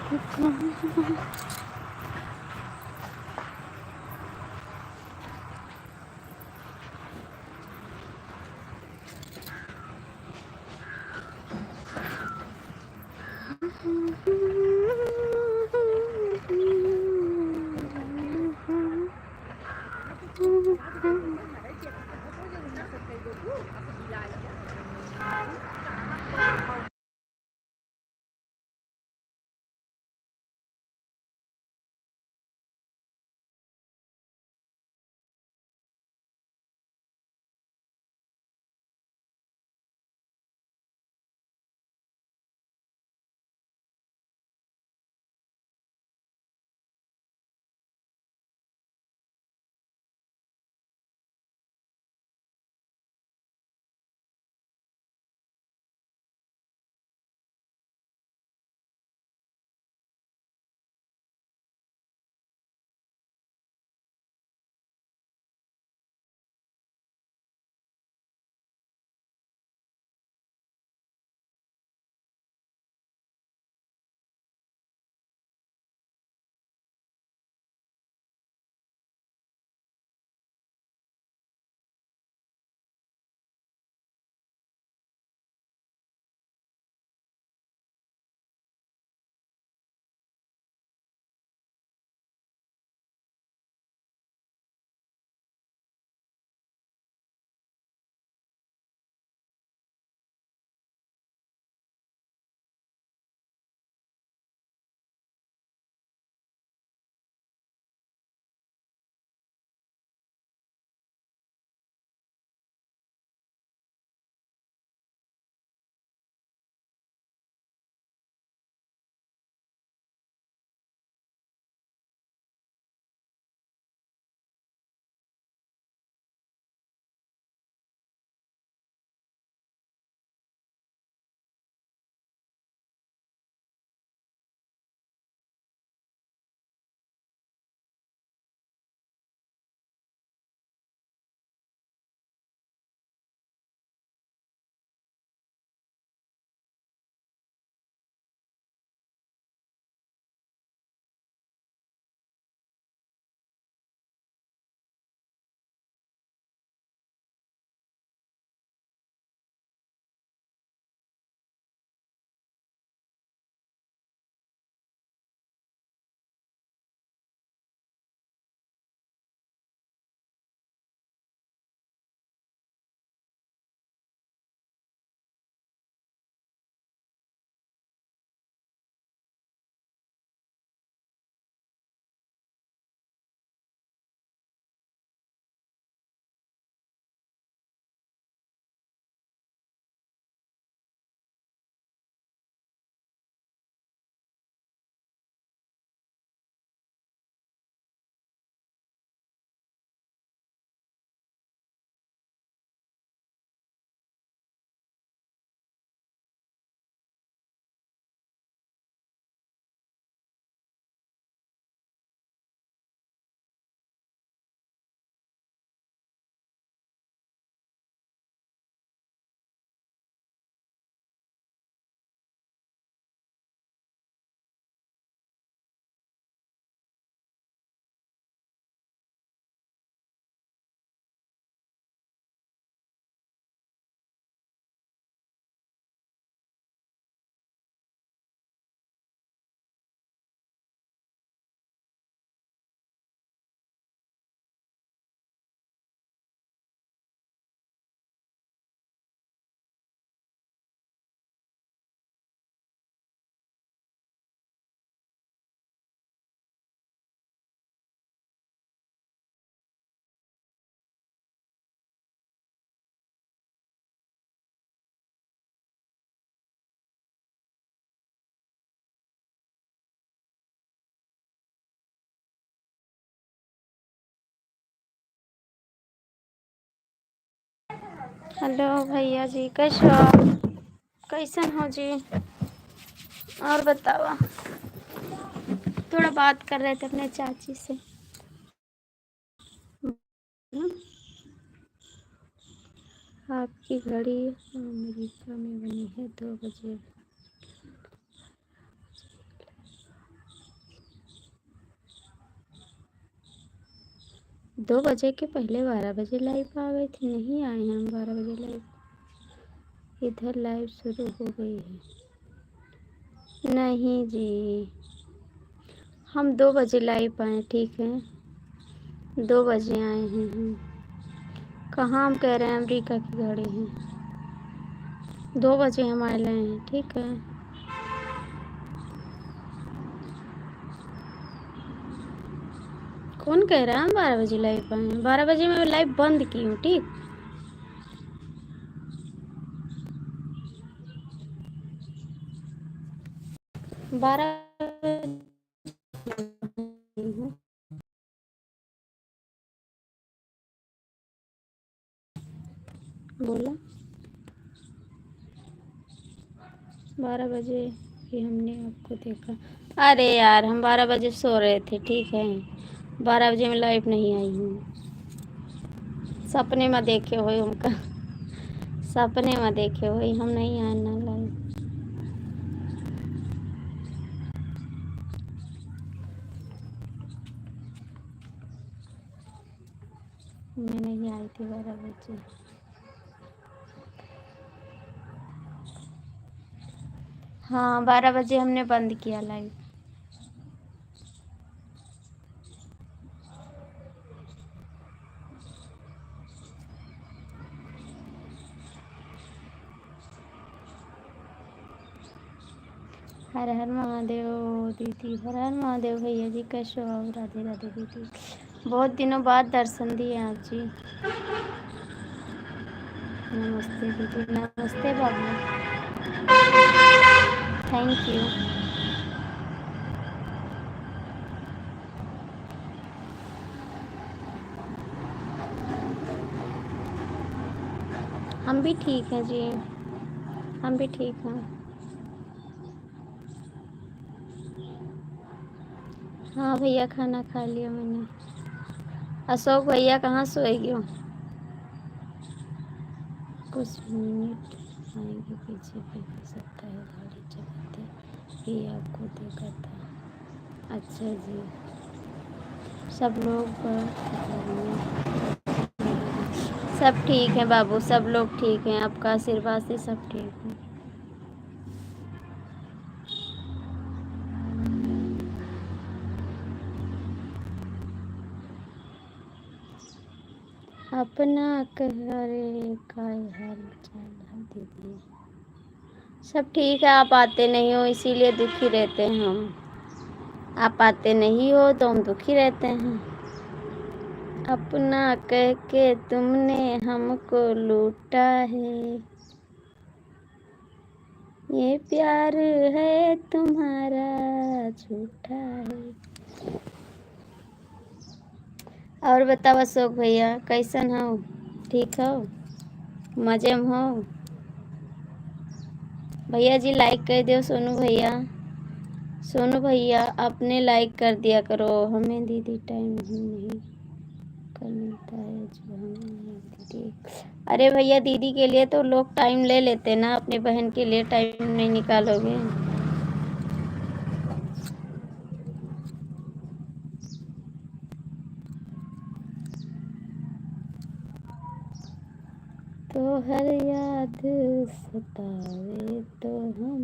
Hello भैया जी, कैसे हो आप? कैसन हो जी? और बताओ। थोड़ा बात कर रहे थे अपने चाची से। आपकी घड़ी अमेरिका में बनी है 2 बजे। 2 बजे के पहले 12 बजे लाइव आ गई थी, नहीं आए हैं हम 12 बजे लाइव। इधर लाइव शुरू हो गई है। नहीं जी, हम 2 बजे लाइव आए, ठीक है 2 बजे आए हैं हम। कहाँ हम कह रहे हैं अमेरिका की गाड़ी है, 2 बजे हम आए हैं, ठीक है। कौन कह रहा है हम 12 बजे लाइव आए हैं? 12 बजे मैं लाइव बंद की हूँ, ठीक। 12 बोला 12 बजे भी हमने आपको देखा। अरे यार हम 12 बजे सो रहे थे, ठीक है 12 बजे में लाइव नहीं आई हूँ। सपने में देखे हुए उनका, सपने में देखे हुए, हम नहीं आए ना लाइव। मैं नहीं आई थी 12 बजे। हाँ 12 बजे हमने बंद किया लाइव। हर हर महादेव दीदी, हर हर महादेव भैया जी, कैसे हो? राधे राधे दीदी, बहुत दिनों बाद दर्शन दिए आप जी। नमस्ते दीदी, नमस्ते बाबू, थैंक यू। हम भी ठीक हैं जी, हम भी ठीक हैं। हाँ भैया खाना खा लिया मैंने। अशोक भैया कहाँ सोएगी हो? कुछ मिनट आएंगे पीछे भी हो सकता है, गाड़ी चलाते ही आपको देखा था। अच्छा जी, सब लोग सब ठीक है बाबू, सब लोग ठीक हैं, आपका आशीर्वाद से सब ठीक है। अपना करे काय हाल चाल है दीदी? सब ठीक है, आप आते नहीं हो इसीलिए दुखी रहते हैं हम। आप आते नहीं हो तो हम दुखी रहते हैं। अपना कह के तुमने हमको लूटा है, ये प्यार है तुम्हारा झूठा है। और बताओ अशोक भैया कैसन हो? ठीक हो? मजे में हो? भैया जी लाइक कर दो। सोनू भैया, सोनू भैया अपने लाइक कर दिया करो, हमें दीदी टाइम नहीं कर मिलता है जो हमें दीदी। अरे भैया दीदी के लिए तो लोग टाइम ले लेते ना, अपनी बहन के लिए टाइम नहीं निकालोगे? तो हर याद सतावे तो हम,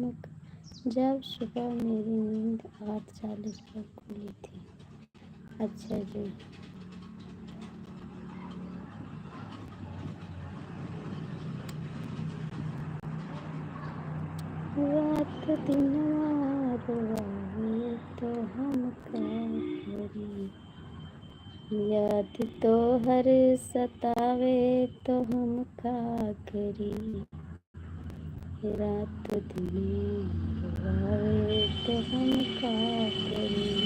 जब सुबह मेरी नींद 8:40 पर खुली थी। अच्छा जी, रात दिन रोवावे तो हम क्या करें, याद तो हर सतावे तो हम क्या करें, रात दिन रोवावे तो हम क्या करें।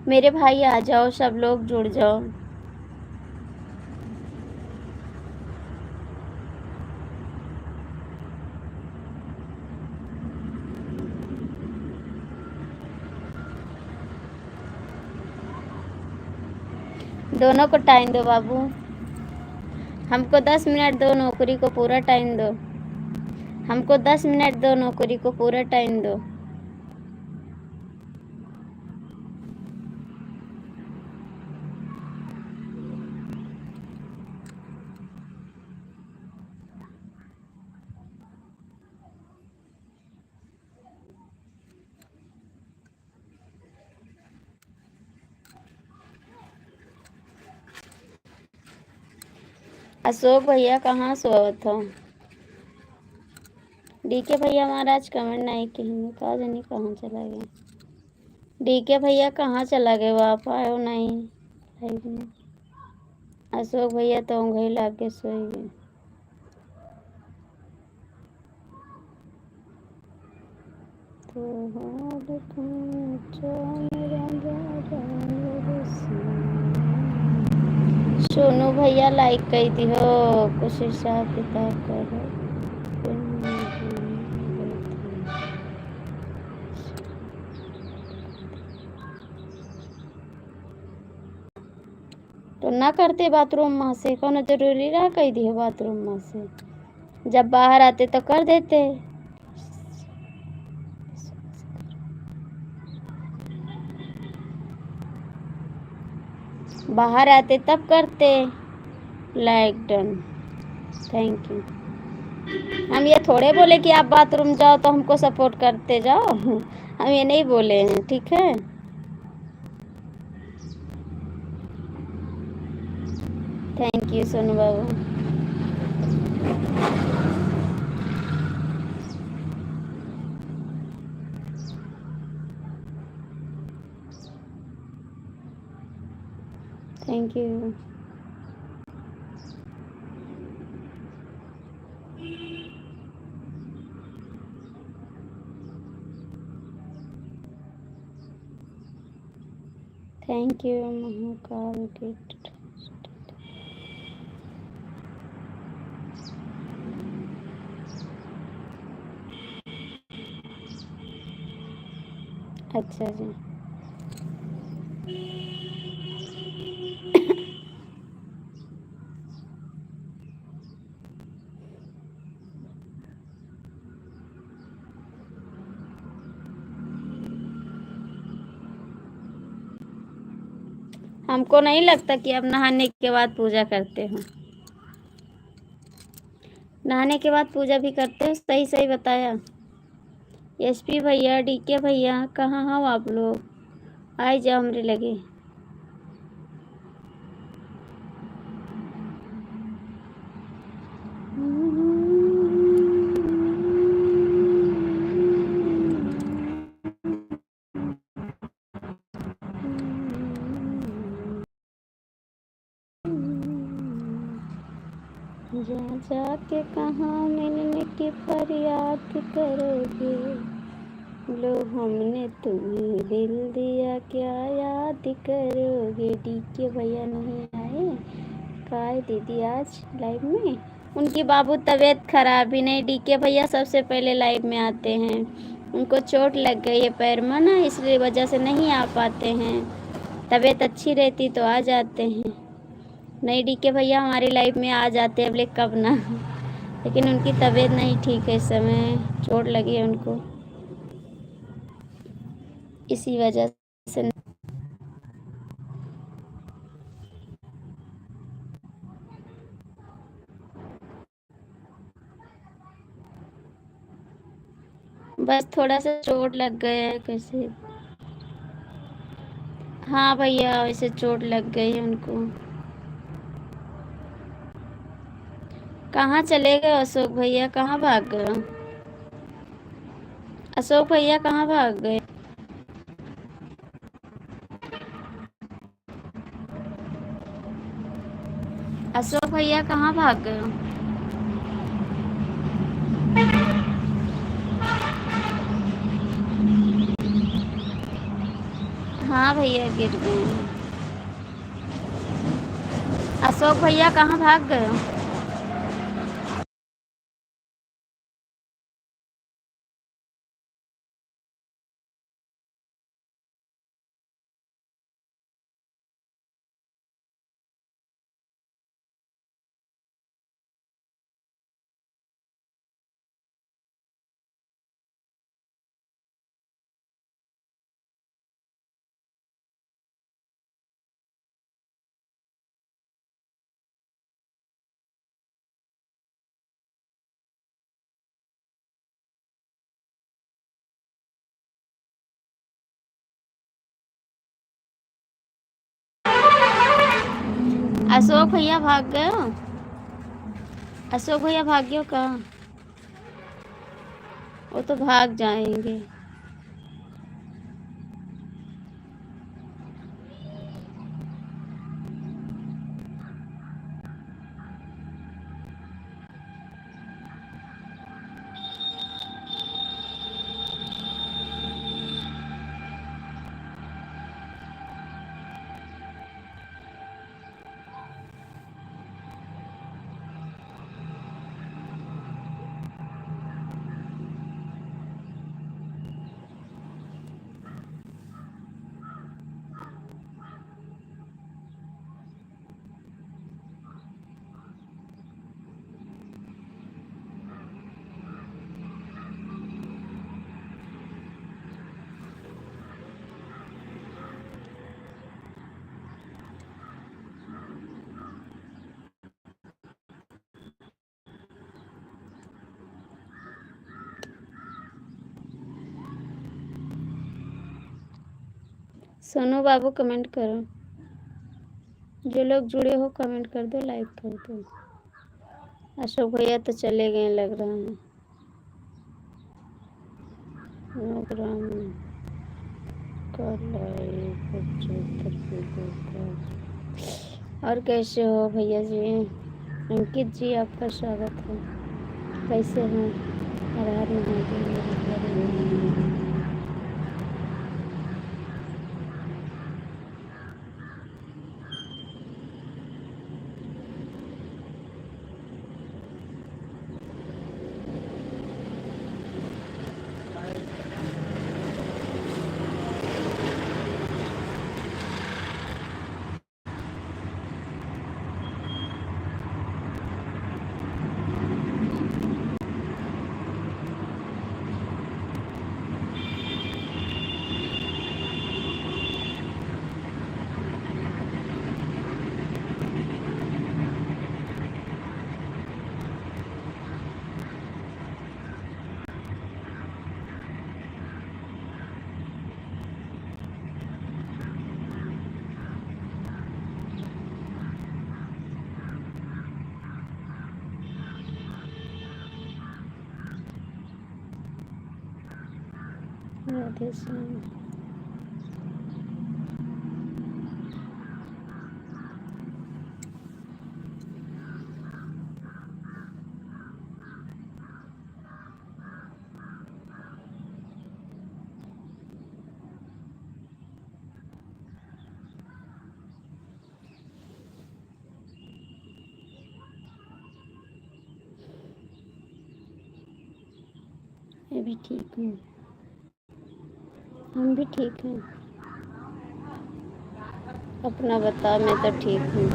मेरे भाई आ जाओ, सब लोग जुड़ जाओ। दोनों को टाइम दो बाबू, हमको 10 मिनट दो, नौकरी को पूरा टाइम दो। हमको 10 मिनट दो, नौकरी को पूरा टाइम दो। अशोक भैया कहाँ सोवत हो? डीके भैया महाराज कमेंट नहीं किए, कहा जानी कहाँ चला गया। डीके भैया कहाँ चला गए, आप आयो नहीं लाइव में। अशोक भैया तो उंगली ला के सोई गए। सोनू भैया लाइक कर दी हो, कुछ हिसाब किताब करो। तो ना करते बाथरूम में से, कौन जरूरी रहा कह दिए बाथरूम में से, जब बाहर आते तो कर देते। बाहर आते तब करते। Like done, thank you. हम ये थोड़े बोले कि आप बाथरूम जाओ तो हमको सपोर्ट करते जाओ, हम ये नहीं बोले हैं, ठीक है। Thank you Sonu Babu. Thank you. Thank you Mahakal gift. अच्छा जी, हमको नहीं लगता कि आप नहाने के बाद पूजा करते हो। नहाने के बाद पूजा भी करते हो, सही सही बताया। एसपी भैया, डीके भैया, कहाँ हो आप लोग? आए जाओ हमरे लगे। जा जाके कहाँ मिलने की फरियाद करोगे, लो हमने तुम्हें दिल दिया क्या याद करोगे। डीके भैया नहीं आए, काय दीदी आज लाइव में? उनकी बाबू तबीयत खराब ही नहीं, डीके भैया सबसे पहले लाइव में आते हैं। उनको चोट लग गई है पैर में ना, इसलिए वजह से नहीं आ पाते हैं। तबीयत अच्छी रहती तो आ जाते हैं। नहीं, डीके भैया हमारी लाइफ में आ जाते अब, लेकिन कब ना, लेकिन उनकी तबीयत नहीं ठीक है इस समय, चोट लगी है उनको, इसी वजह से। बस थोड़ा सा चोट लग गया है कैसे। हाँ भैया, वैसे चोट लग गई है उनको। कहाँ चले गए अशोक भैया, कहाँ भाग गए? अशोक भैया कहाँ भाग गए? अशोक भैया कहाँ भाग गए? हाँ भैया गिर गए। अशोक भैया कहाँ भाग गए? अशोक भैया भाग गए हो? अशोक भैया भाग्यो कहाँ? वो तो भाग जाएंगे। सोनू बाबू कमेंट करो, जो लोग जुड़े हो कमेंट कर दो, लाइक कर दो। अशोक भैया तो चले गए लग रहा है। प्रोग्राम कर लाइव 75 किलो का। और कैसे हो भैया जी? अंकित जी आपका स्वागत है। कैसे हैं? हर हर महादेव। राधे श्याम। मैं भी ठीक हूँ। हम भी ठीक हैं। अपना बता। मैं तो ठीक हूँ।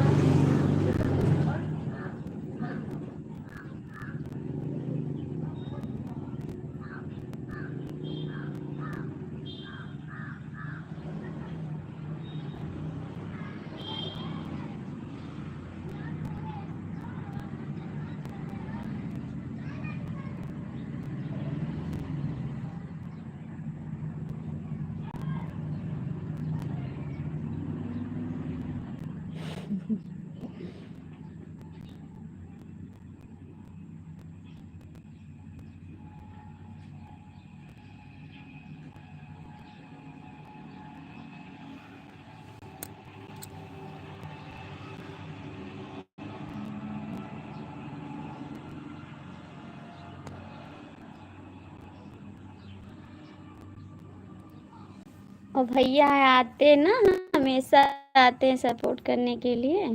और भैया आते ना, हमेशा आते हैं सपोर्ट करने के लिए।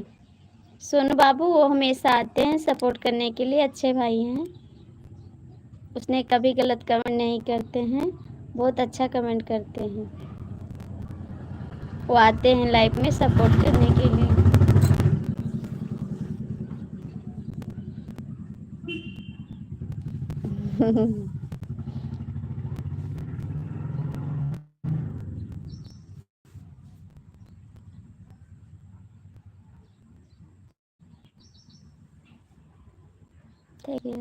सोनू बाबू वो हमेशा आते हैं सपोर्ट करने के लिए। अच्छे भाई हैं। उसने कभी गलत कमेंट नहीं करते हैं। बहुत अच्छा कमेंट करते हैं। वो आते हैं लाइव में सपोर्ट करने के लिए। ठीक है।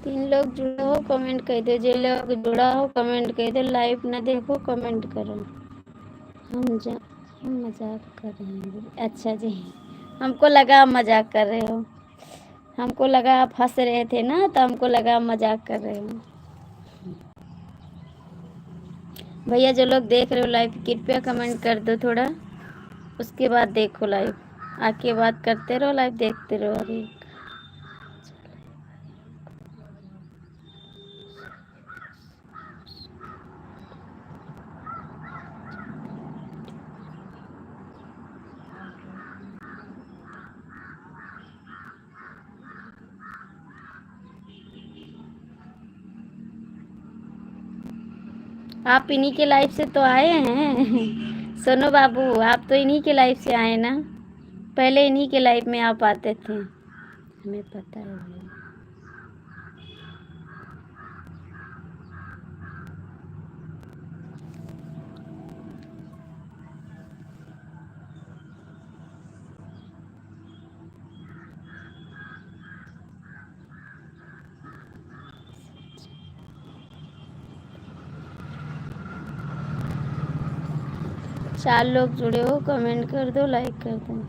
3 लोग जुड़े हो कमेंट कर दो, जो लोग जुड़ा हो कमेंट कर दो, लाइव ना देखो कमेंट करो। हम मजाक कर रहे हैं। अच्छा जी, हमको लगा आप मजाक कर रहे हो, हमको लगा आप हंस रहे थे ना, तो हमको लगा आप मजाक कर रहे हो। भैया जो लोग देख रहे हो लाइव कृपया कमेंट कर दो थोड़ा, उसके बाद देखो लाइव, आके बात करते रहो, लाइव देखते रहो। अरे आप इन्हीं के लाइव से तो आए हैं सोनू बाबू, आप तो इन्हीं के लाइव से आए ना, पहले इन्हीं के लाइव में आप आते थे, हमें पता है भाई। चार लोग जुड़े हो कमेंट कर दो, लाइक कर दो।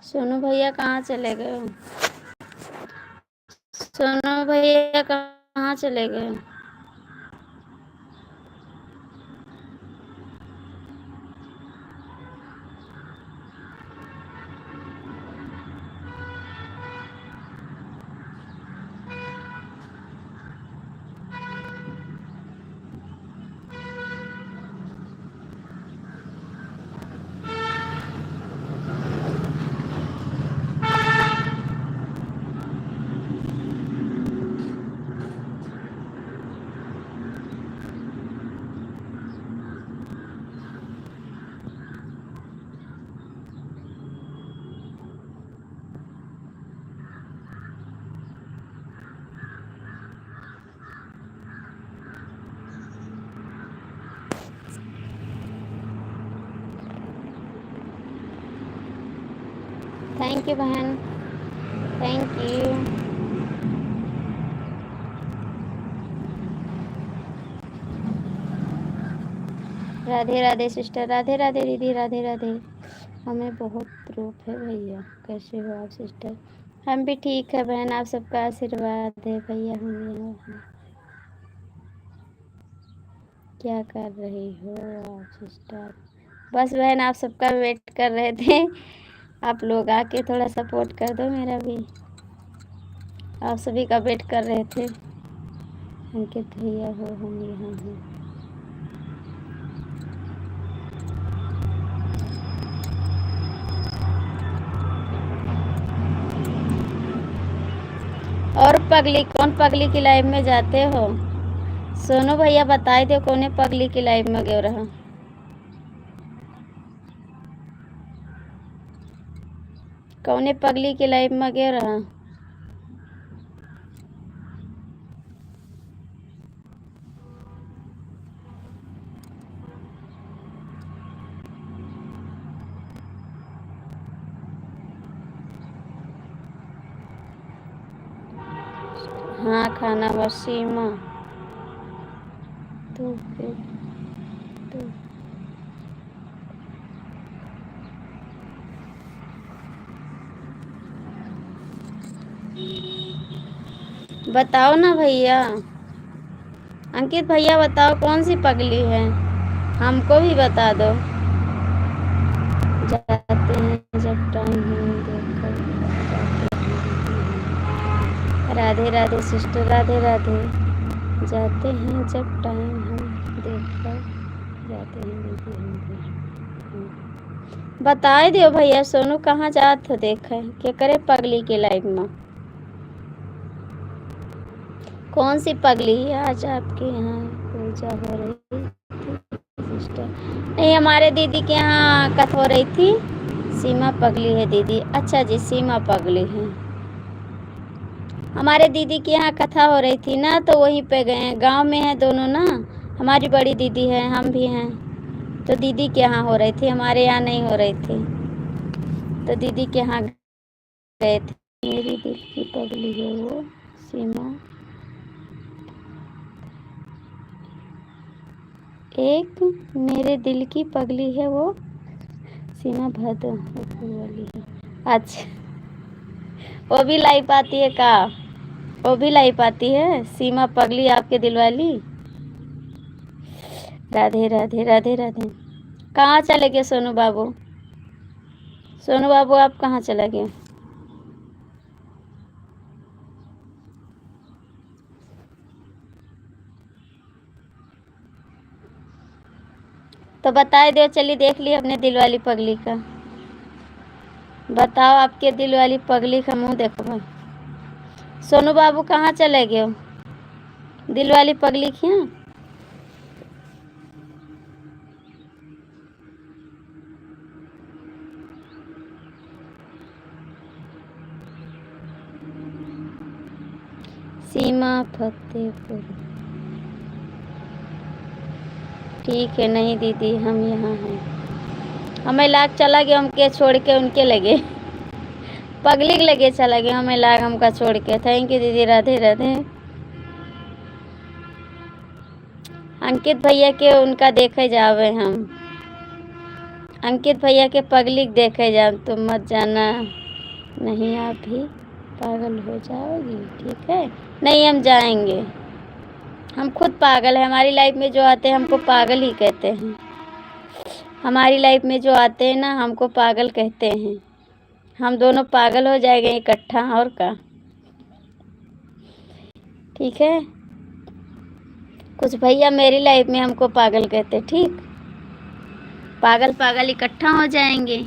सोनू भैया कहाँ चले गए? सोनू भैया कहाँ चले गए? थैंक यू बहन, thank you. Radhe Radhe sister, Radhe Radhe दीदी, राधे राधे। हमें बहुत रूप है भैया, कैसे हो आप सिस्टर? हम भी ठीक है बहन, आप सबका आशीर्वाद है भैया, हम यहाँ हैं। क्या कर रही हो आप सिस्टर? बस बहन आप सबका वेट कर रहे थे, आप लोग आके थोड़ा सपोर्ट कर दो मेरा भी, आप सभी का वेट कर रहे थे। अंकित भैया हो, हम यहाँ हैं। और पगली, कौन पगली की लाइव में जाते हो? सोनू भैया बताए दो कौन पगली की लाइव में गयो रहा? कौने पगली की लाइव में गयो रहा? हाँ खाना वसीमा तो फिर तो बताओ ना भैया, अंकित भैया बताओ कौन सी पगली है, हमको भी बता दो। जाते हैं जब टाइम हम देखकर जाते हैं। राधे राधे सिस्टर, राधे राधे। जाते हैं जब टाइम हम देखकर जाते हैं दीदी हम भी। बताए दियो भैया, सोनू कहाँ जात हो देखे क्या करे पगली के लाइव में? कौन सी पगली है आज आपके यहाँ पूजा हो रही थी? सिस्टर। नहीं, हमारे दीदी के यहाँ कथा हो रही थी। सीमा पगली है दीदी। अच्छा जी, सीमा पगली है। हमारे दीदी के यहाँ कथा हो रही थी ना, तो वहीं पे गए हैं। गांव में है दोनों ना, हमारी बड़ी दीदी है, हम भी हैं। तो दीदी के यहाँ हो रही थी, हमारे यहाँ नहीं हो रही थी। तो दीदी के यहाँ गए थे। मेरी दिल की पगली है वो सीमा। एक मेरे दिल की पगली है वो सीमा भद्र वाली है। अच्छा, वो भी लाइव आती है का? वो भी लाइव आती है सीमा पगली आपके दिल वाली। राधे राधे राधे राधे। कहाँ चले गए सोनू बाबू? सोनू बाबू आप कहाँ चले गए? तो बताए दो, चलिए देख लिया अपने दिल वाली पगली का। बताओ, आपके दिल वाली पगली का मुंह देखो भाई। सोनू बाबू कहाँ चले गए? दिल वाली पगली की। सीमा फतेहपुर। ठीक है, नहीं दीदी हम यहाँ हैं। हमें लाग चला गया, हमके छोड़ के उनके लगे पगली के लगे चला गया, हमें लाग हमका छोड़ के। थैंक यू दीदी, राधे राधे। अंकित भैया के उनका देखे जावे हम। अंकित भैया के पगली देखे जाओ, तुम मत जाना, नहीं आप भी पागल हो जाओगी। ठीक है, नहीं हम जाएंगे। हम खुद पागल है, हमारी लाइफ में जो आते हैं हमको पागल ही कहते हैं। हमारी लाइफ में जो आते हैं ना, हमको पागल कहते हैं। हम दोनों पागल हो जाएंगे इकट्ठा, और का। ठीक है, कुछ भैया मेरी लाइफ में हमको पागल कहते। ठीक, पागल पागल इकट्ठा हो जाएंगे।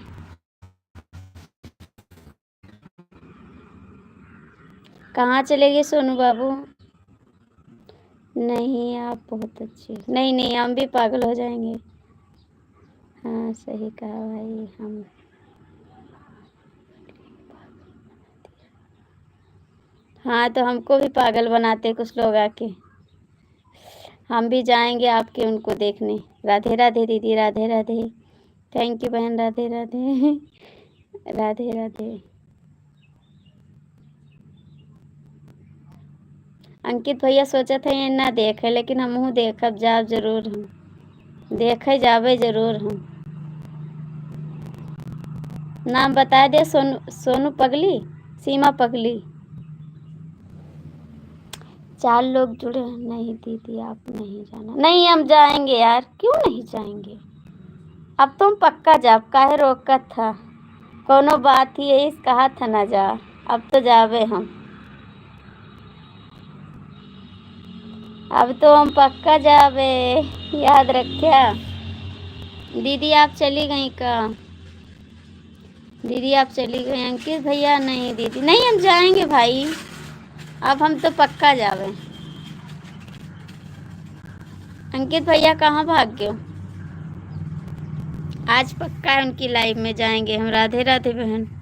कहाँ चले गए सोनू बाबू? नहीं, आप बहुत अच्छे। नहीं नहीं, हम भी पागल हो जाएंगे। हाँ सही कहा भाई। हम हाँ, तो हमको भी पागल बनाते कुछ लोग आके। हम भी जाएंगे आपके उनको देखने। राधे राधे दीदी, राधे राधे। थैंक यू बहन, राधे राधे राधे राधे। अंकित भैया सोचा था ये ना देखे, लेकिन हमहू देखब जाब जरूर। हम देखे जावे जरूर। हम नाम बता दे। सोनू, सोनू पगली, सीमा पगली। 4 लोग जुड़े हैं। नहीं दीदी आप नहीं जाना। नहीं हम जाएंगे यार, क्यों नहीं जाएंगे। अब तुम पक्का जा, काहे रोकत था? कोनो बात ही है, इस कहा था ना जा। अब तो जावे हम। अब तो हम पक्का जावे, याद रखिया। दीदी आप चली गई का? दीदी आप चली गई। अंकित भैया नहीं दीदी, नहीं हम जाएंगे भाई। अब हम तो पक्का जावे। अंकित भैया कहाँ भाग गए? आज पक्का उनकी लाइफ में जाएंगे हम। राधे राधे बहन।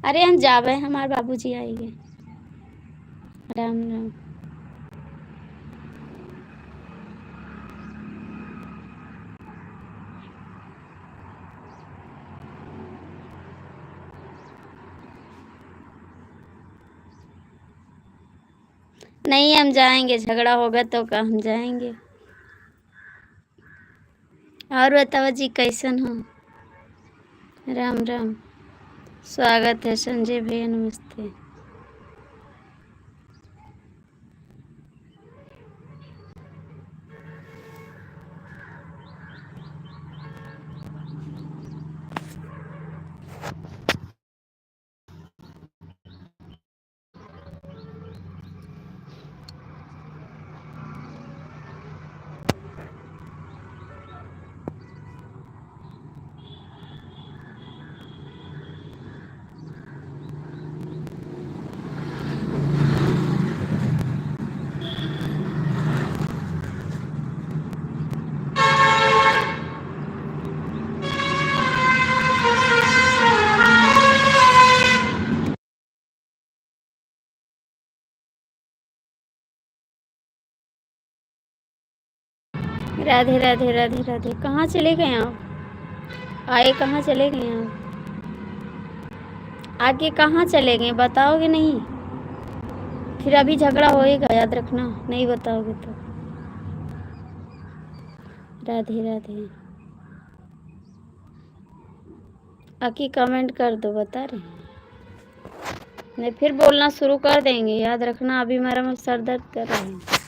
अरे हम जावे, हमारे बाबूजी आएंगे। राम राम। नहीं हम जाएंगे, झगड़ा होगा तो का हम जाएंगे। और बताओ जी, कैसन हो? राम राम। स्वागत है संजय भैया, नमस्ते। राधे राधे राधे राधे। कहाँ चले गए आप? आए कहाँ चले गए आप? आगे कहाँ चले गए, बताओगे नहीं? फिर अभी झगड़ा होएगा, याद रखना, नहीं बताओगे तो। राधे राधे। आके कमेंट कर दो, बता रहे हैं। नहीं फिर बोलना शुरू कर देंगे, याद रखना। अभी मेरा सर दर्द कर रहा है।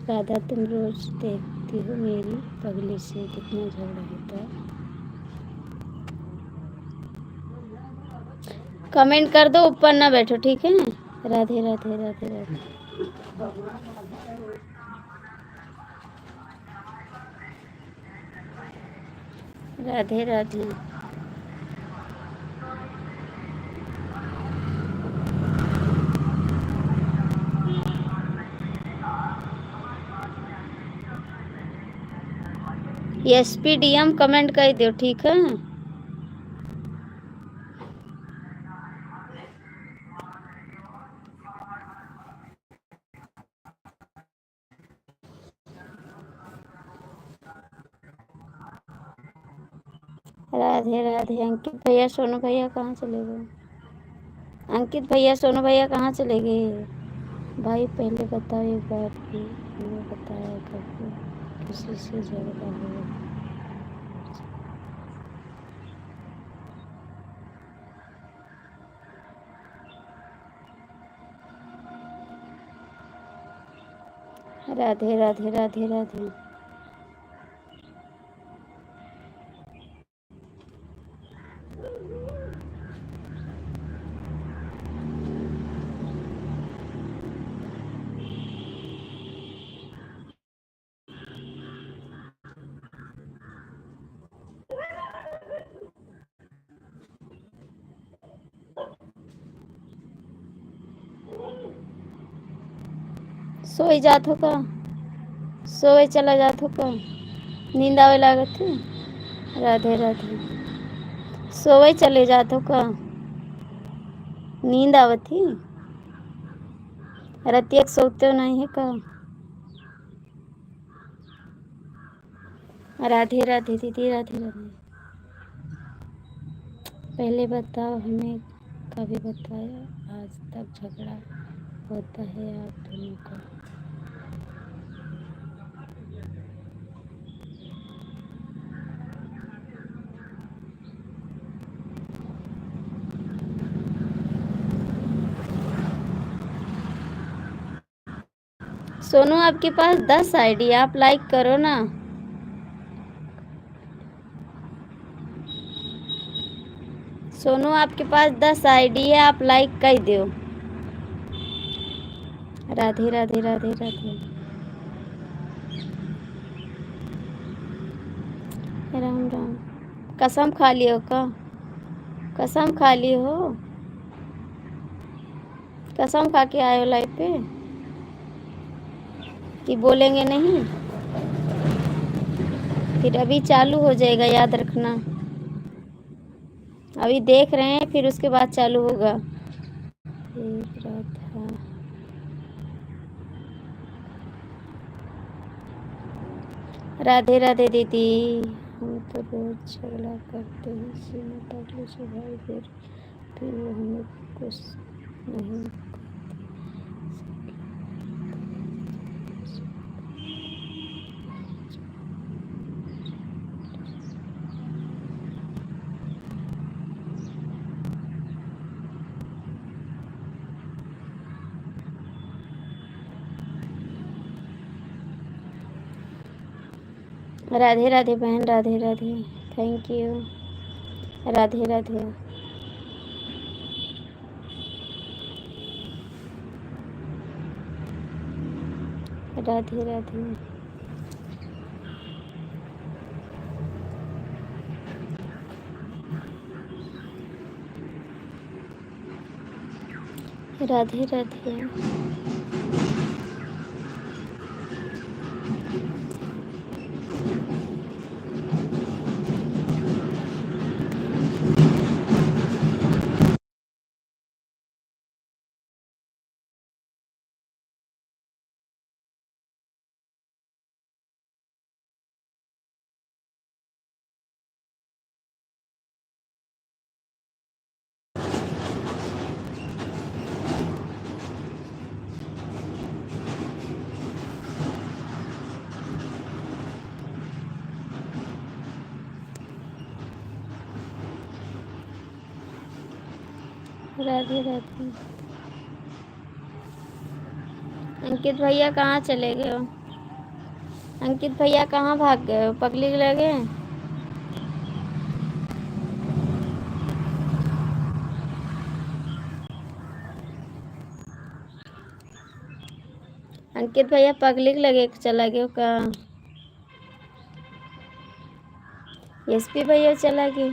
राधा तुम रोज देखती हो मेरी पगली से कितना झगड़ा होता है। कमेंट कर दो, ऊपर ना बैठो, ठीक है। राधे राधे राधे राधे। राधे राधे। एसपीडीएम कमेंट कर दो, ठीक है। राधे राधे। अंकित भैया सोनू भैया कहाँ चले गए? अंकित भैया सोनू भैया कहाँ चले गए? भाई पहले बताओ एक बार कि हमें बताया कभी किसी से झगड़ा हुआ? राधे राधे राधे राधे। सोई जात हो का? सोए चला जात हो का? नींद आवे लागत है? राधे राधे। सोए चले जात हो का? नींद आवत थी? रतिया सोते हो नहीं है का? राधे राधे दीदी, राधे राधे। पहले बताओ, हमें कभी बताया आज तक झगड़ा होता है आप दोनों का? सोनू आपके पास 10 आईडी, आप लाइक करो ना। सोनू आपके पास 10 आईडी है, आप लाइक कर दो। राधे राधे राधे राधे। राम राम। कसम खा लियो का? कसम खा ली हो? कसम खा के आए हो लाइव पे कि बोलेंगे नहीं? फिर अभी चालू हो जाएगा, याद रखना। अभी देख रहे हैं, फिर उसके बाद चालू होगा। एक राधा। राधे राधे दीदी। हम तो रोज झगड़ा करते हैं सीमा पगलू से भाई, फिर वो हमें कुछ नहीं। राधे राधे बहन, राधे राधे। Thank you. राधे राधे। राधे राधे। राधे राधे। राधे राधे। अंकित भैया कहाँ चले गए हो? अंकित भैया कहाँ भाग गए हो? पगली लगे? अंकित भैया पगली लगे चला गए कहाँ? एसपी भैया चला गए।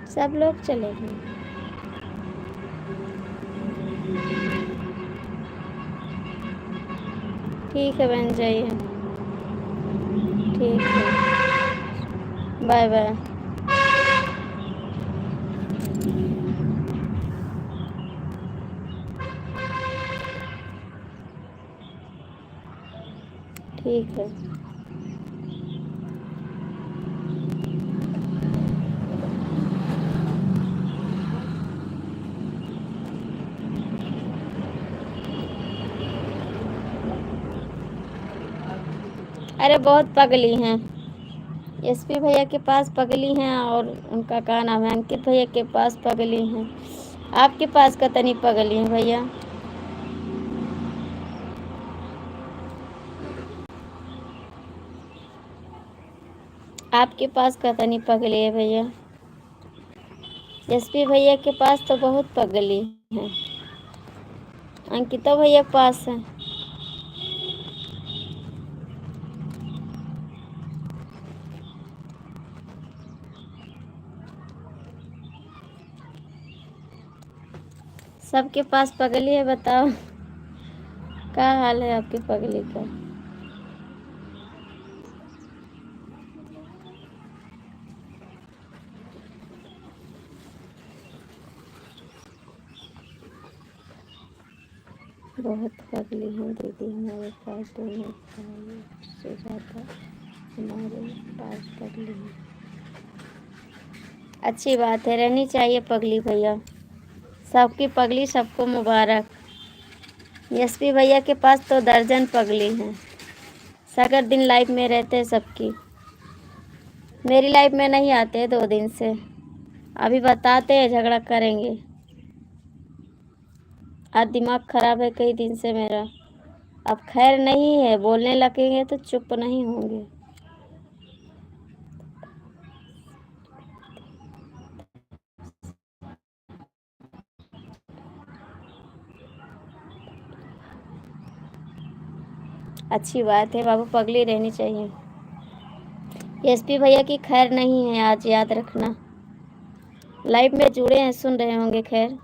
सब लोग चले गए। ठीक है बहन, जाइए। ठीक है, बाय बाय। ठीक है। अरे बहुत पगली हैं। एसपी भैया के पास पगली हैं और उनका क्या नाम है, अंकित भैया के पास पगली हैं। आपके पास कतनी पगली हैं भैया? आपके पास कतनी पगली है भैया? एसपी भैया के पास तो बहुत पगली हैं। अंकिता भैया के पास है। सबके पास पगली है, बताओ क्या हाल है आपकी पगली का? बहुत पगली हैं दीदी हमारे पास, दोनों भाई से ज़्यादा हमारे पास पगली हैं। अच्छी बात है, रहनी चाहिए पगली भैया। सबकी पगली सबको मुबारक। एसपी भैया के पास तो दर्जन पगली हैं। सागर दिन लाइफ में रहते हैं सबकी। मेरी लाइफ में नहीं आते 2 दिन से। अभी बताते हैं झगड़ा करेंगे। आज दिमाग खराब है कई दिन से मेरा। अब खैर नहीं है, बोलने लगेंगे तो चुप नहीं होंगे। अच्छी बात है बाबू, पगली रहनी चाहिए। एसपी भैया की खैर नहीं है आज, याद रखना। लाइव में जुड़े हैं, सुन रहे होंगे खैर।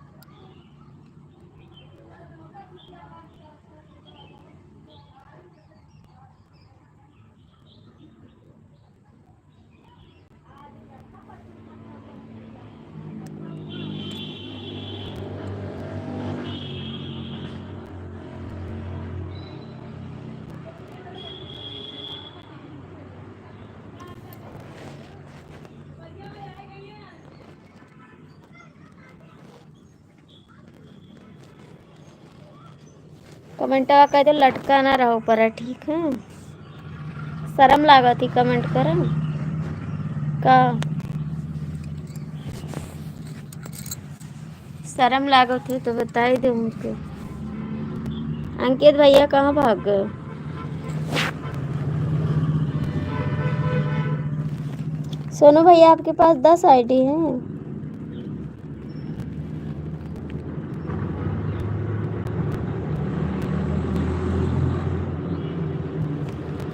कमेंटवा कह दो, लटका ना रहो पर, ठीक है? शर्म लागत ही कमेंट कर का? शर्म लागत है तो बता ही दो मुझको। अंकित भैया कहाँ भाग गए? सोनू भैया आपके पास 10 आईडी हैं।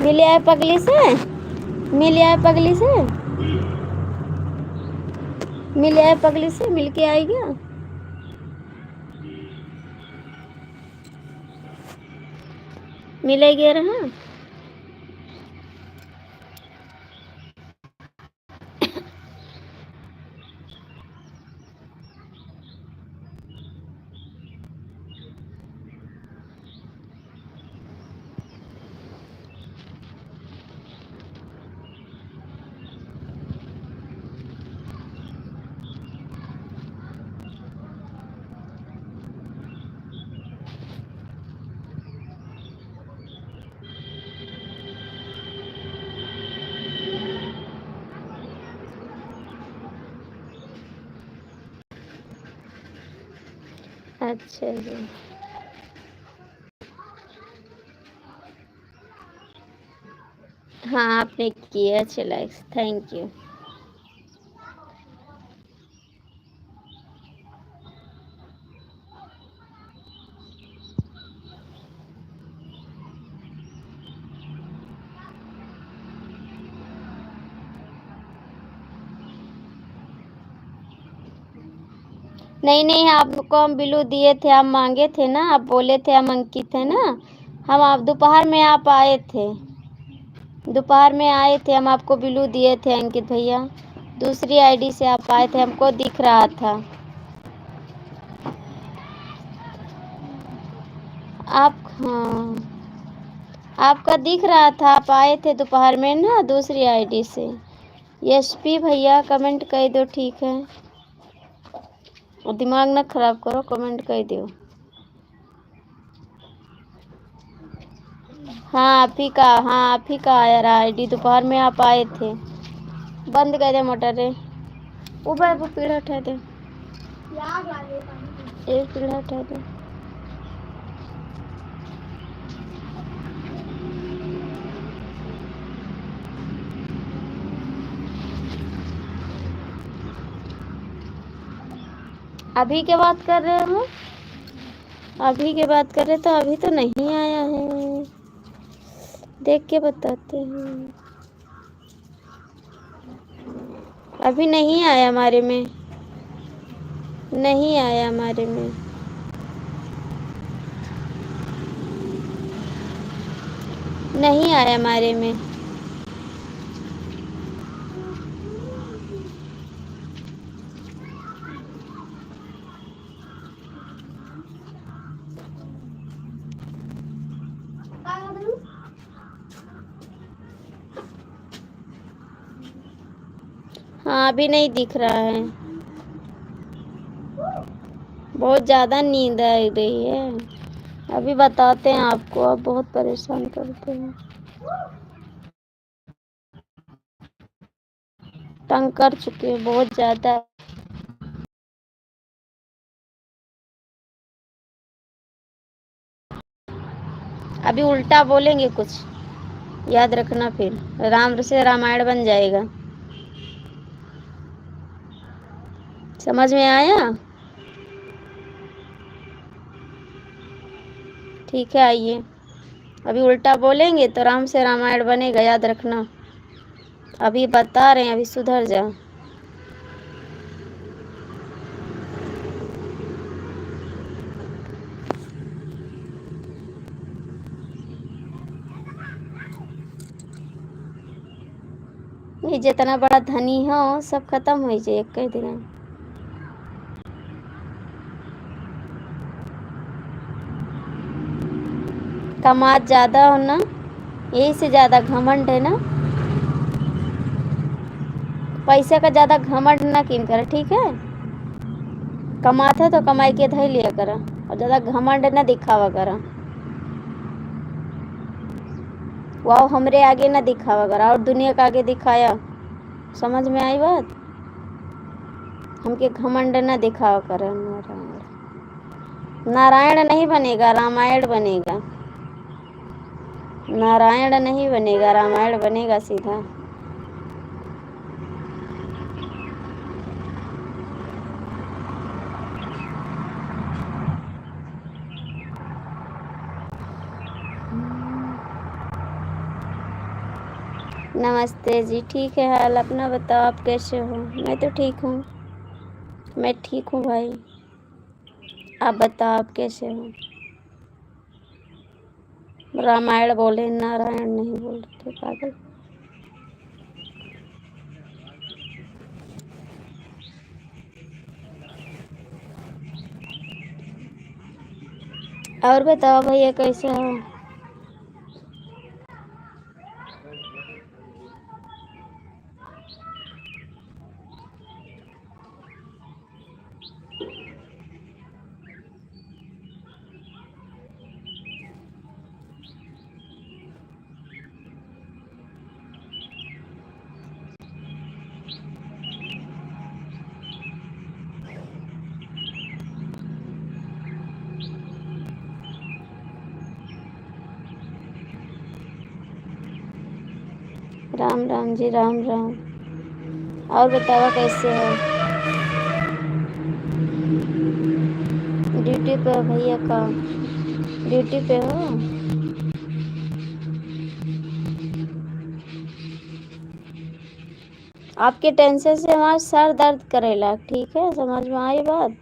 मिले आए पगली से, मिले आए पगली से, मिले आए पगली से, मिल के आई क्या? मिले गए रहा। अच्छा जी। हाँ आपने किए अच्छे लाइक्स, थैंक यू। नहीं नहीं, आपको हम बिल्लू दिए थे, आप मांगे थे ना, आप बोले थे हम अंकित है ना। हम आप दोपहर में आप आए थे, दोपहर में आए थे, हम आपको बिल्लू दिए थे अंकित भैया। दूसरी आईडी से आप आए थे, हमको दिख रहा था। आप हाँ, आपका दिख रहा था, आप आए थे दोपहर में ना दूसरी आईडी से। यशपी भैया कमेंट कर दो, ठीक है, और दिमाग ना खराब करो, कमेंट कर दो। हाँ आप ही का, हाँ आप ही का आया रहा आईडी, दोपहर में आप आए थे। बंद कर दे मोटर रे, ऊपर वो पेड़ हटा दे, एक पेड़ हटा दे। अभी क्या बात कर रहे हो, अभी की बात कर रहे, तो अभी तो नहीं आया है, देख के बताते हैं। अभी नहीं आया हमारे में, नहीं आया हमारे में। नहीं आया हमारे में। हाँ अभी नहीं दिख रहा है, बहुत ज़्यादा नींद आ रही है। अभी बताते हैं आपको, आप बहुत परेशान करते हैं, तंग कर चुके हैं बहुत ज़्यादा। अभी उल्टा बोलेंगे कुछ, याद रखना, फिर राम से रामायण बन जाएगा। समझ में आया? ठीक है, आइए, अभी उल्टा बोलेंगे तो राम से रामायण बनेगा, याद रखना। अभी बता रहे हैं, अभी सुधर जा। ये जितना बड़ा धनी हो सब खत्म हो जाए एक ही दिन। कमात ज्यादा हो ना, यही से ज्यादा घमंड है ना, पैसे का ज्यादा घमंड ना किन कर, ठीक है। कमाता तो कमाई के धई लिया करा, और ज्यादा घमंड ना दिखावा करा, वाह हमरे आगे ना दिखावा करा, और दुनिया का आगे दिखाया। समझ में आई बात? हमके घमंड ना दिखावा करा। नारायण नहीं बनेगा, रामायण बनेगा। नारायण नहीं बनेगा, रामायण बनेगा सीधा। नमस्ते जी, ठीक है, हाल अपना बताओ, आप कैसे हो? मैं तो ठीक हूँ, मैं ठीक हूँ भाई, आप बताओ आप कैसे हो? रामायण बोले, नारायण नहीं बोलते पागल। और बताओ भैया कैसे हो? राम राम जी, राम राम। और बतावा कैसे हो? ड्यूटी पे हो भैया का? ड्यूटी पे हो? आपके टेंशन से हमारा सर दर्द करेला। ठीक है, समझ में आई बात?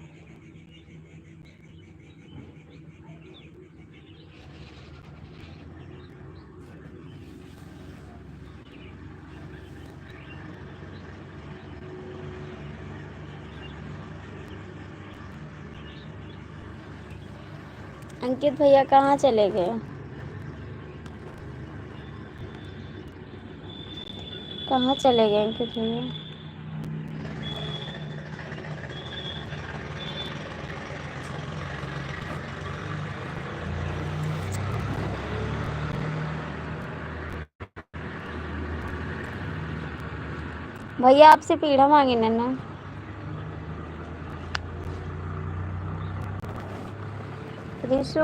अंकित भैया कहाँ चले गए? कहाँ चले गए अंकित भैया? भैया आपसे पीढ़ा मांगे ना। रिशु,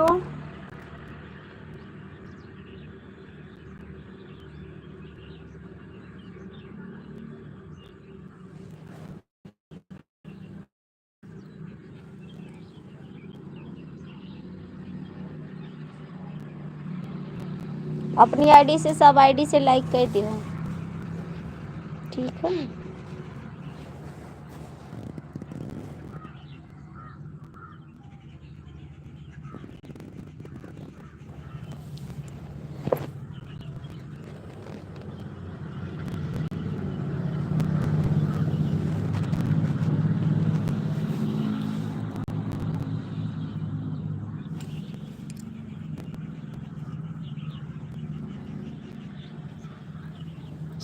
अपनी आईडी से सब आईडी से लाइक कर दियो। ठीक है।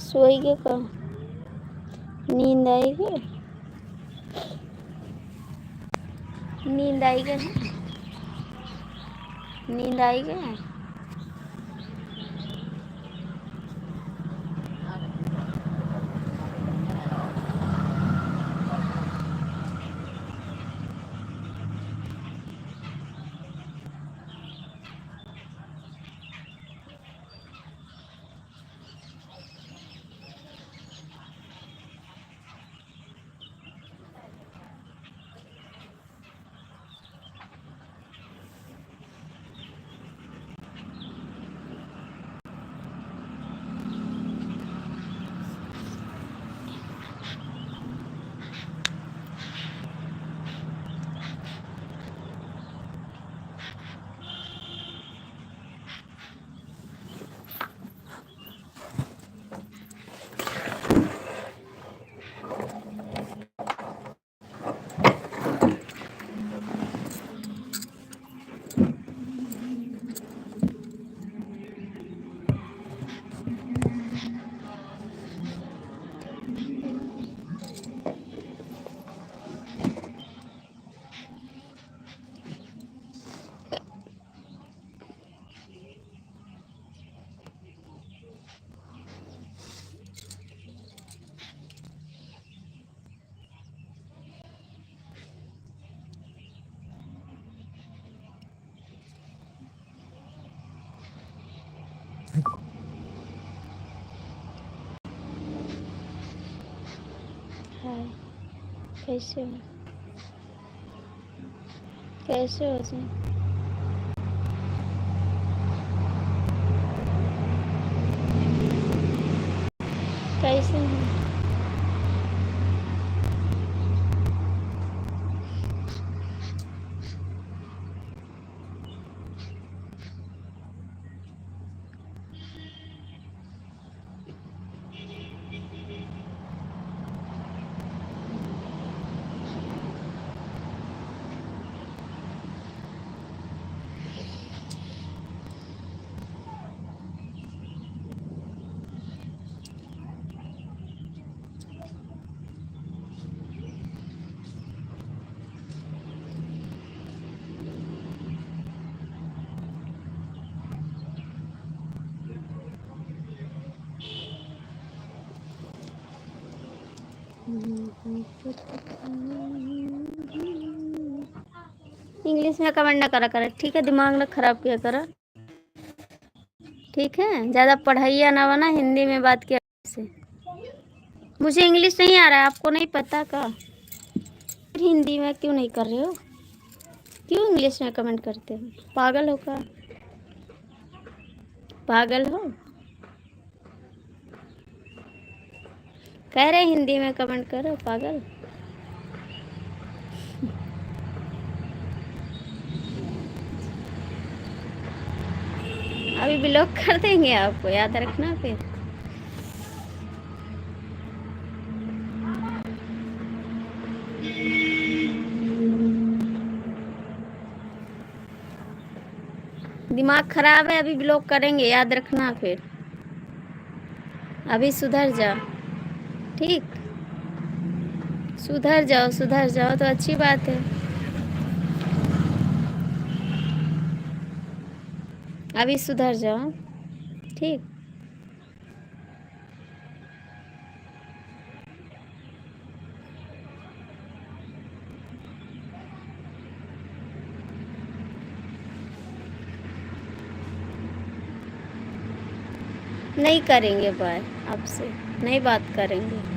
सोएगे का? नींद आएगी? नींद आएगी? नींद आएगी? हाय, कैसे हो? कैसे हो जी? कैसे हो? इंग्लिश में कमेंट ना करा करा, ठीक है? दिमाग ना खराब किया करा, ठीक है? ज़्यादा पढ़ाइया ना बना, हिंदी में बात किया मुझे इंग्लिश नहीं आ रहा है, आपको नहीं पता का? फिर हिंदी में क्यों नहीं कर रहे हो? क्यों इंग्लिश में कमेंट करते हो? पागल हो का? पागल हो? कह रहे हिंदी में कमेंट करो, पागल। अभी ब्लॉक कर देंगे आपको, याद रखना फिर। दिमाग खराब है, अभी ब्लॉक करेंगे, याद रखना फिर। अभी सुधर जा, ठीक? सुधर जाओ तो अच्छी बात है। अभी सुधर जाओ, ठीक? नहीं करेंगे बाय, आपसे नहीं बात करेंगे।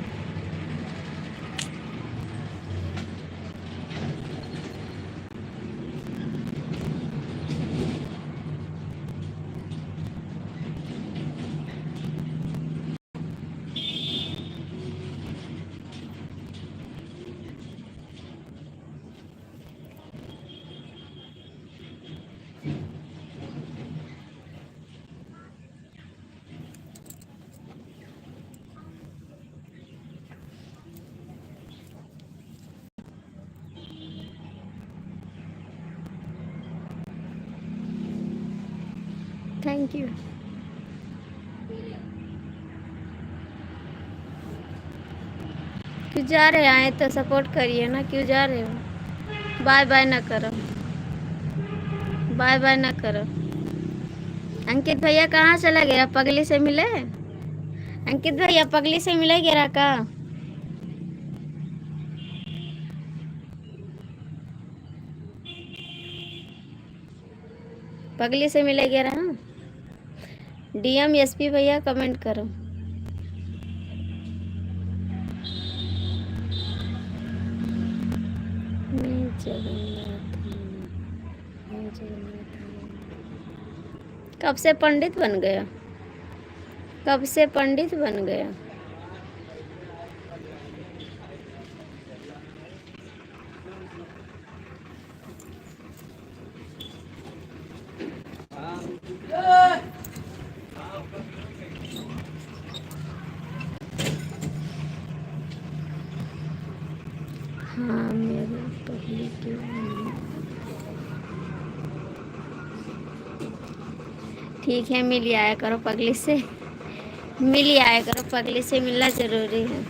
Thank you. क्यों जा रहे? आए तो सपोर्ट करिए ना, क्यों जा रहे हो? बाय बाय ना करो, बाय बाय ना करो। अंकित भैया कहाँ चला गया? पगली से मिले? अंकित भैया पगली से मिले गिरा का? पगली से मिले गिरा? डीएम एसपी भैया कमेंट करो। मैं जगन्नाथ हूँ, मैं जगन्नाथ हूँ। कब से पंडित बन गया? कब से पंडित बन गया? हाँ मेरी पगली क्यों नहीं? ठीक है, मिल आया करो पगली से, मिल आया करो, पगली से मिलना जरूरी है।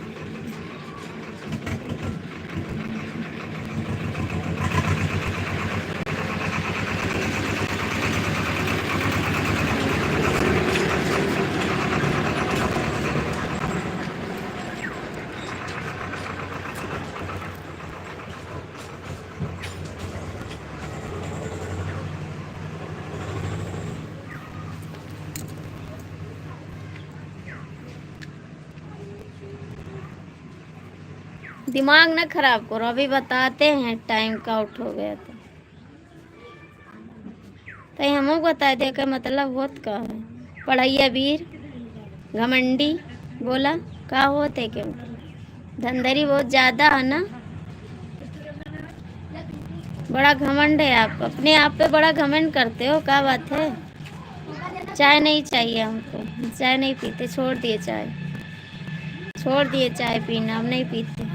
दिमाग ना खराब करो, अभी बताते हैं टाइम का आउट हो गया तो हमको बता दे का मतलब होत का है। पढ़ैया वीर घमंडी बोला का होते के मतलब धंधरी बहुत ज्यादा है ना, बड़ा घमंड है आप, अपने आप पे बड़ा घमंड करते हो, क्या बात है? चाय नहीं चाहिए हमको, चाय नहीं पीते, छोड़ दिए चाय, छोड़ दिए चाय पीना, हम नहीं पीते।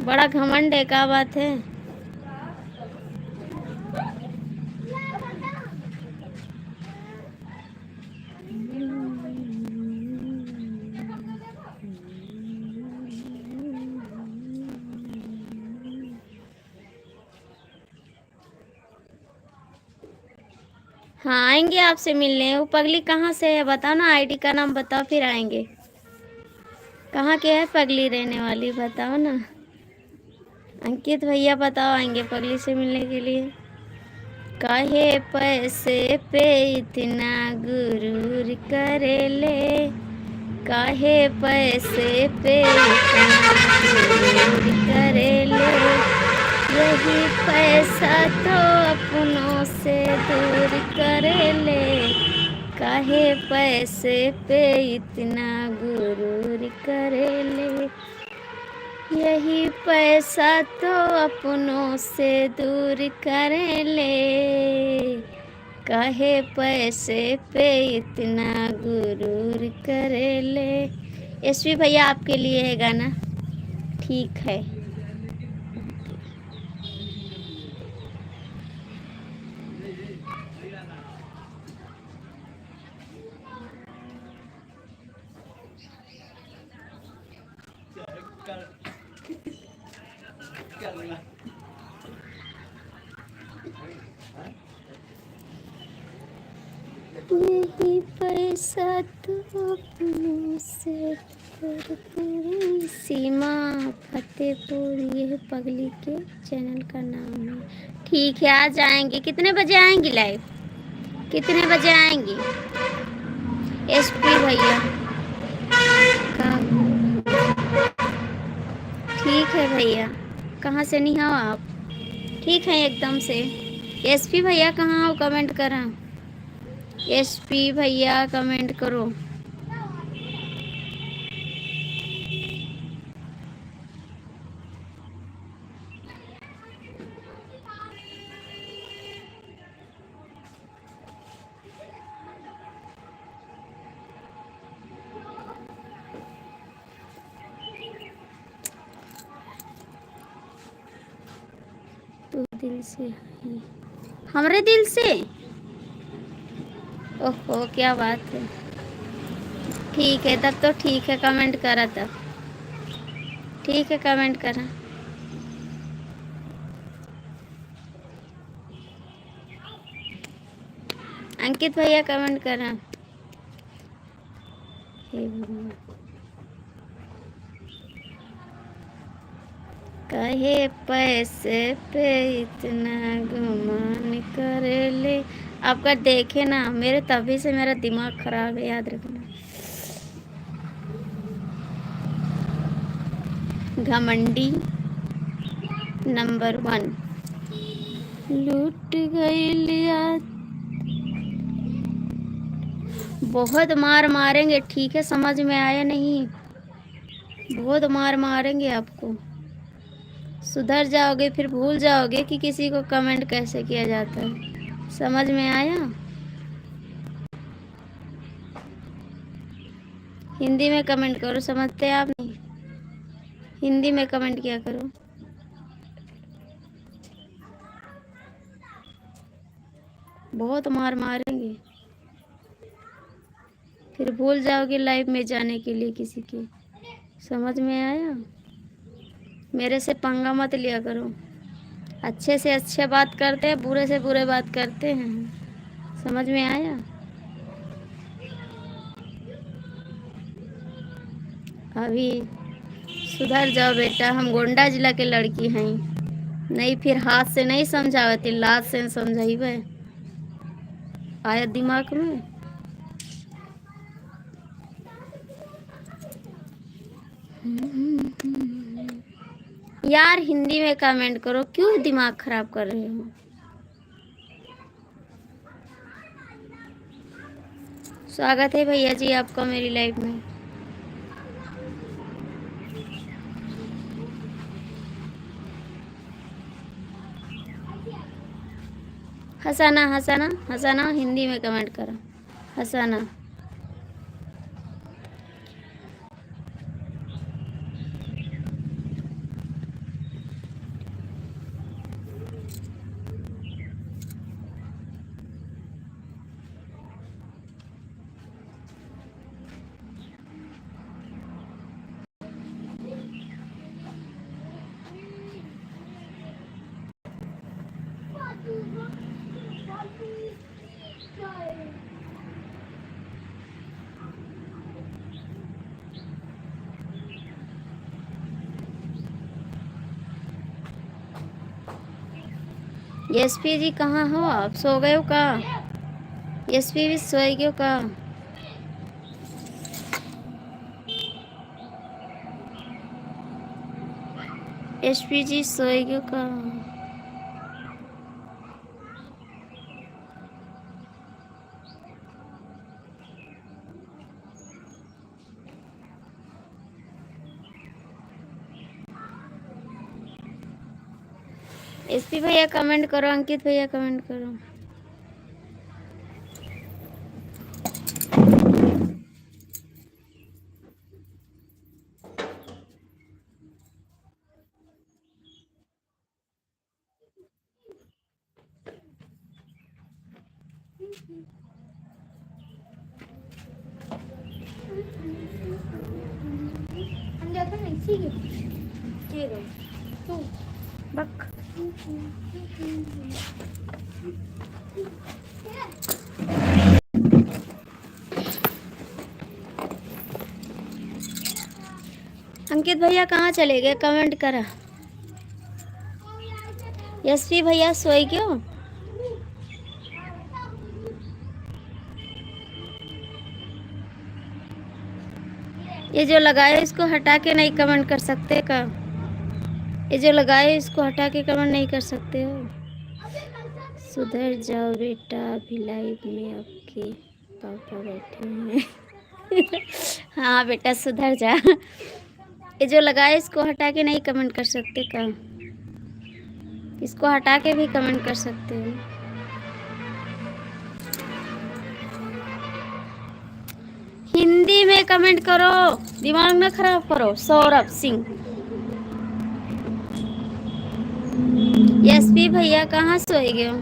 बड़ा घमंड है, क्या बात है? हाँ आएंगे आपसे मिलने। वो पगली कहाँ से है बताओ ना, आईडी का नाम बताओ फिर आएंगे। कहाँ के है पगली रहने वाली बताओ ना। अंकित भैया बताओ, आएंगे पगली से मिलने के लिए। काहे पैसे पे इतना गुरूर करेले, काहे पैसे पे इतना गुरूर करेले। यही पैसा तो अपनों से दूर करेले, काहे पैसे पे इतना गुरूर करेले। यही पैसा तो अपनों से दूर करेले, काहे पैसे पे इतना गुरूर करेले। एसपी भैया आपके लिए है गाना। ठीक है। यही पैसा तो अपनों से सीमा फतेहपुर, यह पगली के चैनल का नाम है। ठीक है, आ जाएंगे। कितने बजे आएंगी लाइव? कितने बजे आएंगी एसपी भैया? ठीक है भैया। कहाँ से नहीं हो आप? ठीक है एकदम से। एसपी भैया कहाँ हो? कमेंट करा। एसपी भैया कमेंट करो। तो दिल से है, हमारे दिल से। ओहो क्या बात है। ठीक है तब तो ठीक है, कमेंट करा तब। ठीक है कमेंट करा। अंकित भैया कमेंट करा। हे भगवान। कहे पैसे पे इतना गुमान करेले। आपका देखे ना, मेरे तभी से मेरा दिमाग खराब है, याद रखना। घमंडी नंबर 1। लूट गई लिया। बहुत मार मारेंगे। ठीक है, समझ में आया नहीं? बहुत मार मारेंगे आपको। सुधर जाओगे फिर भूल जाओगे कि किसी को कमेंट कैसे किया जाता है। समझ में आया? हिंदी में कमेंट करो। समझते हैं आप नहीं? हिंदी में कमेंट किया करो। बहुत मार मारेंगे, फिर भूल जाओगे लाइव में जाने के लिए किसी के। समझ में आया? मेरे से पंगा मत लिया करो। अच्छे से अच्छे बात करते हैं, बुरे से बुरे बात करते हैं। समझ में आया? अभी सुधर जाओ बेटा। हम गोंडा जिला के लड़की हैं। नहीं फिर हाथ से नहीं समझावती, लात से समझाइबे। आया दिमाग में? यार हिंदी में कमेंट करो, क्यों दिमाग खराब कर रहे हो? स्वागत है भैया जी आपका मेरी लाइफ में। हंसाना हंसाना हंसाना, हिंदी में कमेंट करो। हंसाना। एसपी जी कहाँ हो आप? सो गए हो का? एसपी भी सोए गए हो का? एसपी जी सोए गए हो का? एसपी भैया कमेंट करो, अंकित भैया कमेंट करो। बक अंकित भैया कहाँ चले गए? कमेंट करा। एसपी भैया सोए क्यों? ये जो लगाए इसको हटा के नहीं कमेंट कर सकते का? ये जो लगाए इसको हटा के कमेंट नहीं कर सकते हो? सुधर जाओ बेटा, अभी लाइव में आपके पापा बैठे हैं। हाँ बेटा सुधर जा। ये जो लगाए इसको हटा के नहीं कमेंट कर सकते का? इसको हटा के भी कमेंट कर सकते हो। हिंदी में कमेंट करो, दिमाग ना खराब करो। सौरभ सिंह। एसपी भैया कहाँ सोए गए हो?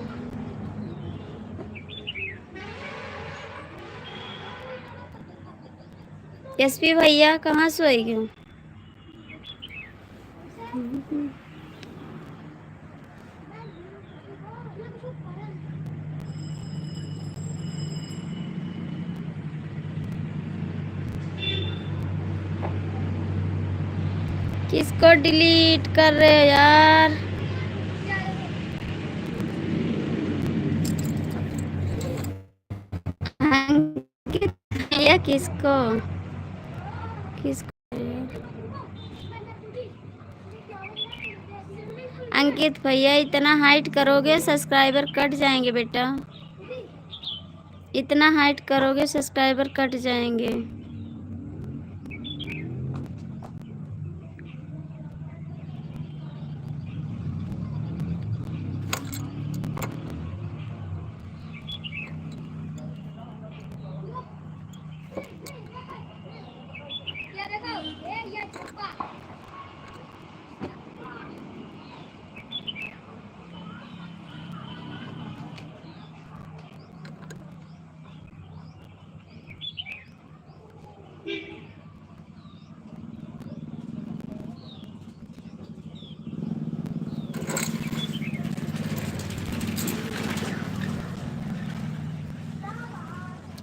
एसपी भैया कहाँ सोए गए हो? किसको डिलीट कर रहे हो यार? अंकित भैया किसको किसको? अंकित भैया इतना हाइट करोगे सब्सक्राइबर कट जाएंगे बेटा। इतना हाइट करोगे सब्सक्राइबर कट जाएंगे।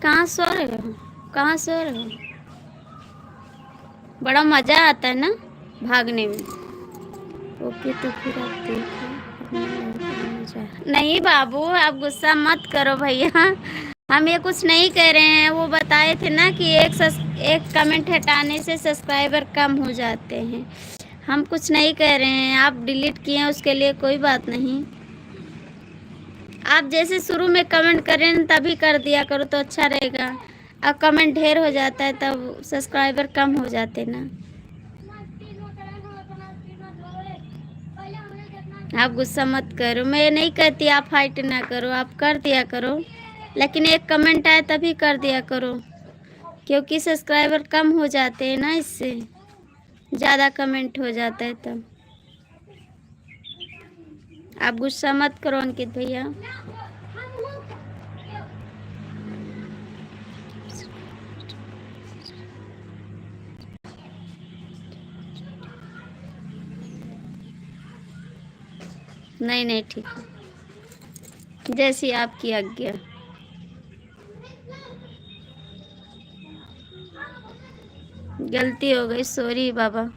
कहाँ सो रहे हो? कहाँ सो रहे हो? बड़ा मजा आता है ना भागने में। ओके तो फिर आप देखो अपना लाइफ में मजा। नहीं बाबू आप गुस्सा मत करो भैया, हम ये कुछ नहीं कह रहे हैं। वो बताए थे ना कि एक कमेंट हटाने से सब्सक्राइबर कम हो जाते हैं। हम कुछ नहीं कह रहे हैं, आप डिलीट किए हैं उसके लिए कोई बात नहीं। आप जैसे शुरू में कमेंट करें तभी कर दिया करो तो अच्छा रहेगा। अब कमेंट ढेर हो जाता है तब सब्सक्राइबर कम हो जाते ना। आप गुस्सा मत करो, मैं नहीं कहती आप फाइट ना करो, आप कर दिया करो, लेकिन एक कमेंट आए तभी कर दिया करो, क्योंकि सब्सक्राइबर कम हो जाते हैं ना, इससे ज़्यादा कमेंट हो जाता है तब। आप गुस्सा मत करो अंकित भैया। नहीं नहीं ठीक है, जैसी आपकी आज्ञा। गलती हो गई, सॉरी बाबा।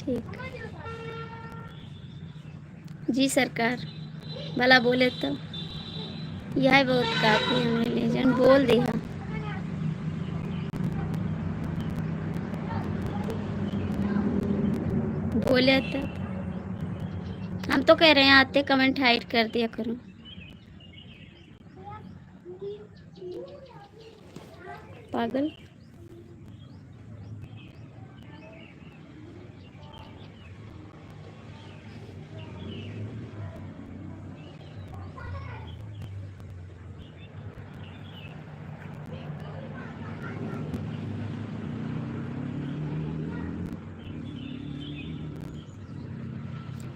ठीक जी सरकार, भला बोले तो यह बहुत काफ़ी हमें लेजेंड बोल दिया। बोले तो हम तो कह रहे हैं आते कमेंट हाइड कर दिया करो। पागल।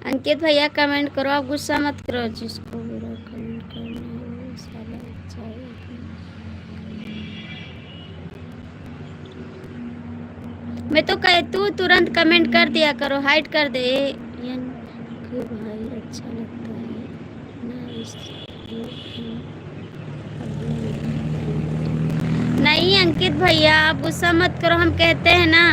अंकित भैया कमेंट करो, आप गुस्सा मत करो। जिसको बुरा कमेंट करना है वो साला चाहिए। मैं तो कहती हूँ तुरंत कमेंट कर दिया करो, हाइड कर दे। कि भाई अच्छा लगता है ना नहीं अंकित भैया आप गुस्सा मत करो। हम कहते हैं ना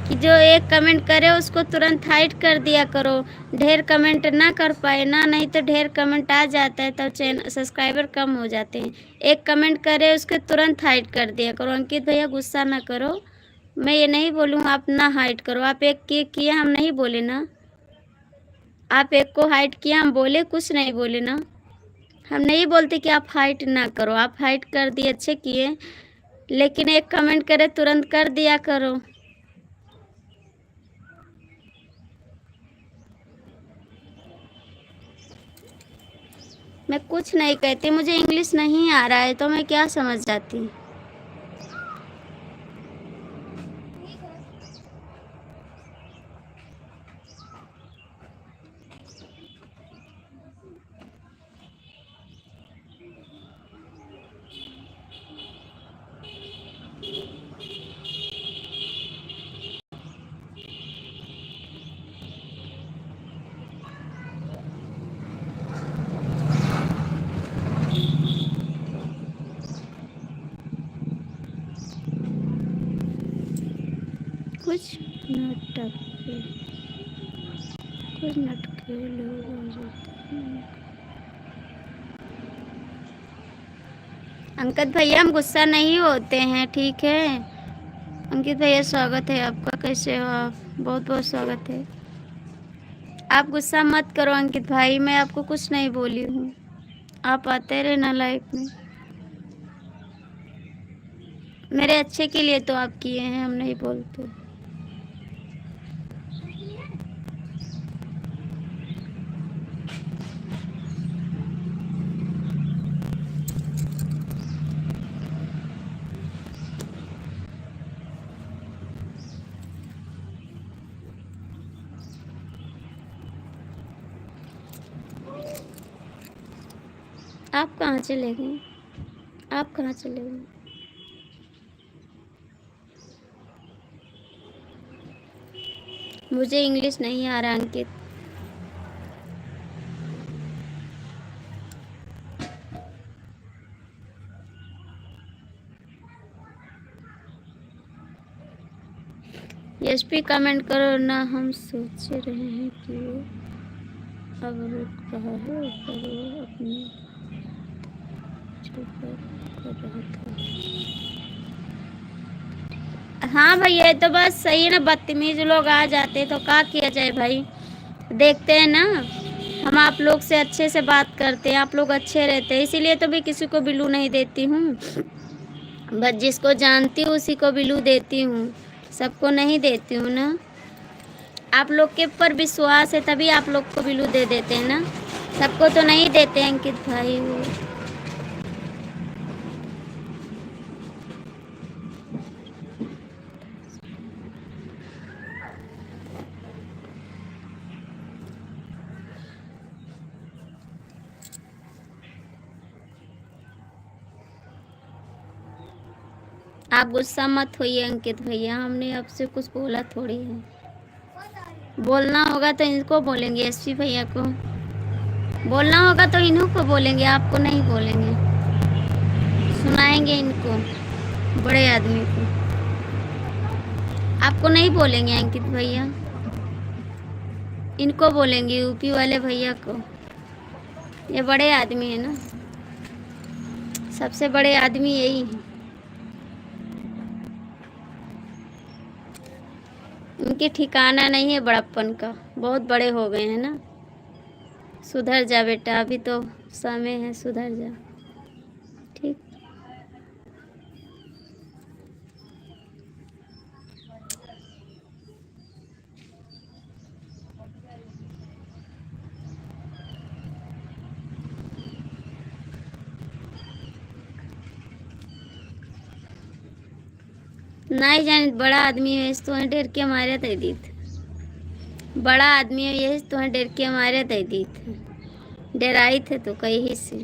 कि जो एक कमेंट करे उसको तुरंत हाइड कर दिया करो। ढेर कमेंट ना कर पाए ना, नहीं तो ढेर कमेंट आ जाता है तब चैनल सब्सक्राइबर कम हो जाते हैं। एक कमेंट करे उसके तुरंत हाइड कर दिया करो। अंकित भैया गुस्सा ना करो, मैं ये नहीं बोलूँ आप ना हाइड करो। आप एक किए हम नहीं बोले ना, आप एक को हाइड किया हम बोले कुछ नहीं बोले ना। हम नहीं बोलते कि आप हाइड ना करो, आप हाइड कर दिए अच्छे किए, लेकिन एक कमेंट करे तुरंत कर दिया करो। मैं कुछ नहीं कहती, मुझे इंग्लिश नहीं आ रहा है तो मैं क्या समझ जाती। कुछ नटके लोग हो जाते हैं। अंकित भैया हम गुस्सा नहीं होते हैं, ठीक है। अंकित भैया स्वागत है आपका, कैसे हो आप? बहुत बहुत स्वागत है। आप गुस्सा मत करो अंकित भाई, मैं आपको कुछ नहीं बोली हूँ। आप आते रहना लाइफ में, मेरे अच्छे के लिए तो आप किए हैं, हम नहीं बोलते। आप कहाँ चले गए? आप कहाँ चले गए? मुझे इंग्लिश नहीं आ रहा अंकित। एसपी कमेंट करो ना, हम सोच रहे हैं कि वो अब रुक रहा है पर वो अपनी चुप कर रहा था। हाँ भैया तो बस सही है ना, बदतमीज लोग आ जाते तो क्या किया जाए भाई। देखते हैं ना, हम आप लोग से अच्छे से बात करते हैं, आप लोग अच्छे रहते हैं, इसीलिए तो भी किसी को बिलू नहीं देती हूँ। बस जिसको जानती हूँ उसी को बिलू देती हूँ, सबको नहीं देती हूँ ना। आप लोग के ऊपर विश्वास है तभी आप लोग को बिलू दे देते हैं ना, सबको तो नहीं देते हैं अंकित भाई। आप गुस्सा मत होइए अंकित भैया, हमने आपसे कुछ बोला थोड़ी है। बोलना होगा तो इनको बोलेंगे, एसपी भैया को बोलना होगा तो इन्हों को बोलेंगे, आपको नहीं बोलेंगे। सुनाएंगे इनको, बड़े आदमी को, आपको नहीं बोलेंगे अंकित भैया। इनको बोलेंगे, यूपी वाले भैया को। ये बड़े आदमी है ना, सबसे बड़े आदमी यही हैं। उनके ठिकाना नहीं है बड़प्पन का, बहुत बड़े हो गए हैं ना। सुधर जा बेटा, अभी तो समय है, सुधर जा। ठीक। नहीं जाने बड़ा आदमी है, तो डर के मारे दे दी थी। बड़ा आदमी है ये, तो डर के मारे दे दी थी। डराई थे तो कहीं से,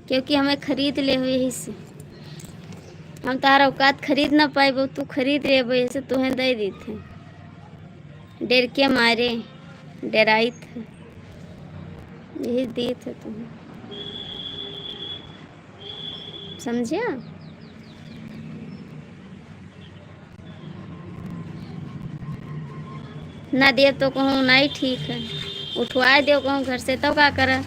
क्योंकि हमें खरीद ले हुए ही से। हम तारा औकात खरीद ना पाए, वो तू खरीद रहे वजह से तुम्हें दे दी थे। डर के मारे डराई थे, यही दिए थे तुम्हें, समझिया। ना दे तो कहूँ नहीं ठीक है, उठवाए दो कहूँ घर से, तो क्या करा।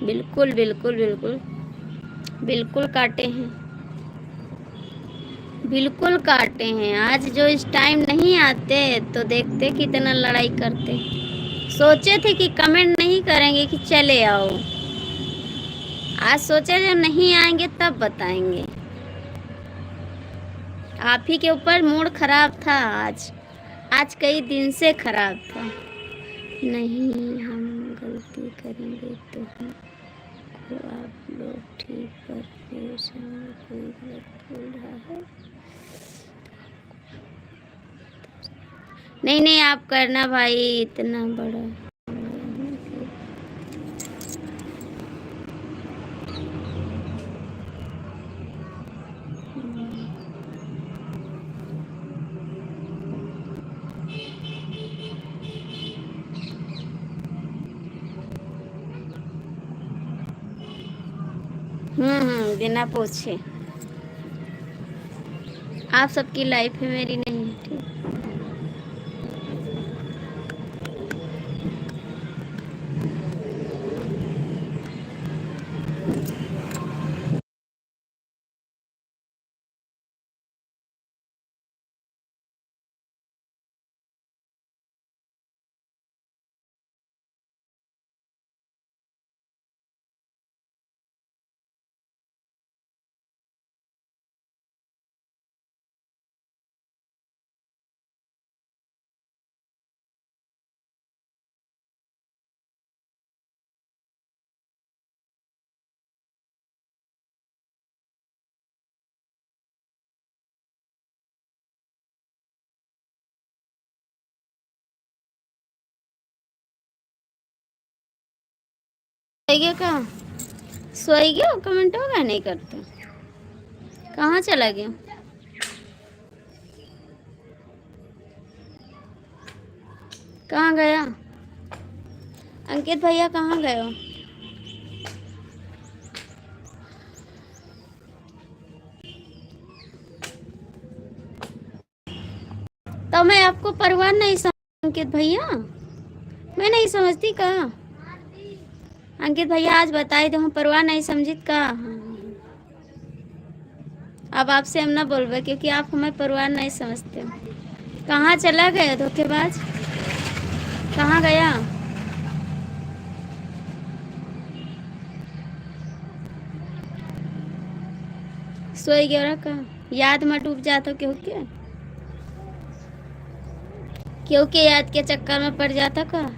बिल्कुल बिल्कुल बिल्कुल बिल्कुल काटे हैं, बिल्कुल काटे हैं। आज जो इस टाइम नहीं आते तो देखते कितना लड़ाई करते। सोचे थे कि कमेंट नहीं करेंगे कि चले आओ, आज सोचे जब नहीं आएंगे तब बताएंगे। आप ही के ऊपर मूड खराब था आज कई दिन से खराब था। नहीं हम गलती करेंगे तो हमको आप लोग ठीक, पर फिर कोई गलत बोल रहा है। नहीं नहीं आप करना भाई, इतना बड़ा बिना पूछे। आप सबकी लाइफ है, मेरी नहीं है। ठीक। सोएगे कहाँ, सोएगे हो, कमेंट होगा नहीं करते, कहाँ चला गया। कहाँ गया अंकित भैया, कहाँ गए हो। तो मैं आपको परवाह नहीं समझ अंकित भैया, मैं नहीं समझती का। अंकित भैया आज बताई तो हम परवाह नहीं समझी का। अब आपसे हम ना बोलबे, क्योंकि आप हमें परवाह नहीं समझते। कहाँ चला गया धोखेबाज, कहाँ गया। सोई गया का, याद में डूब जाता, क्योंकि याद के चक्कर में पड़ जाता का।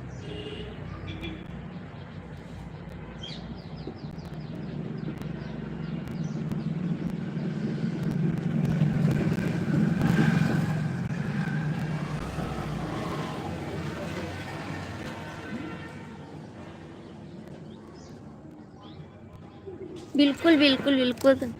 बिल्कुल बिल्कुल बिल्कुल।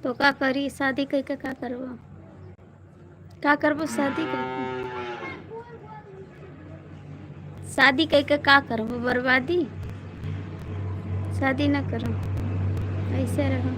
तो का करी शादी करके का करबो शादी करके का करबो बर्बादी। शादी ना करो, ऐसे रहो।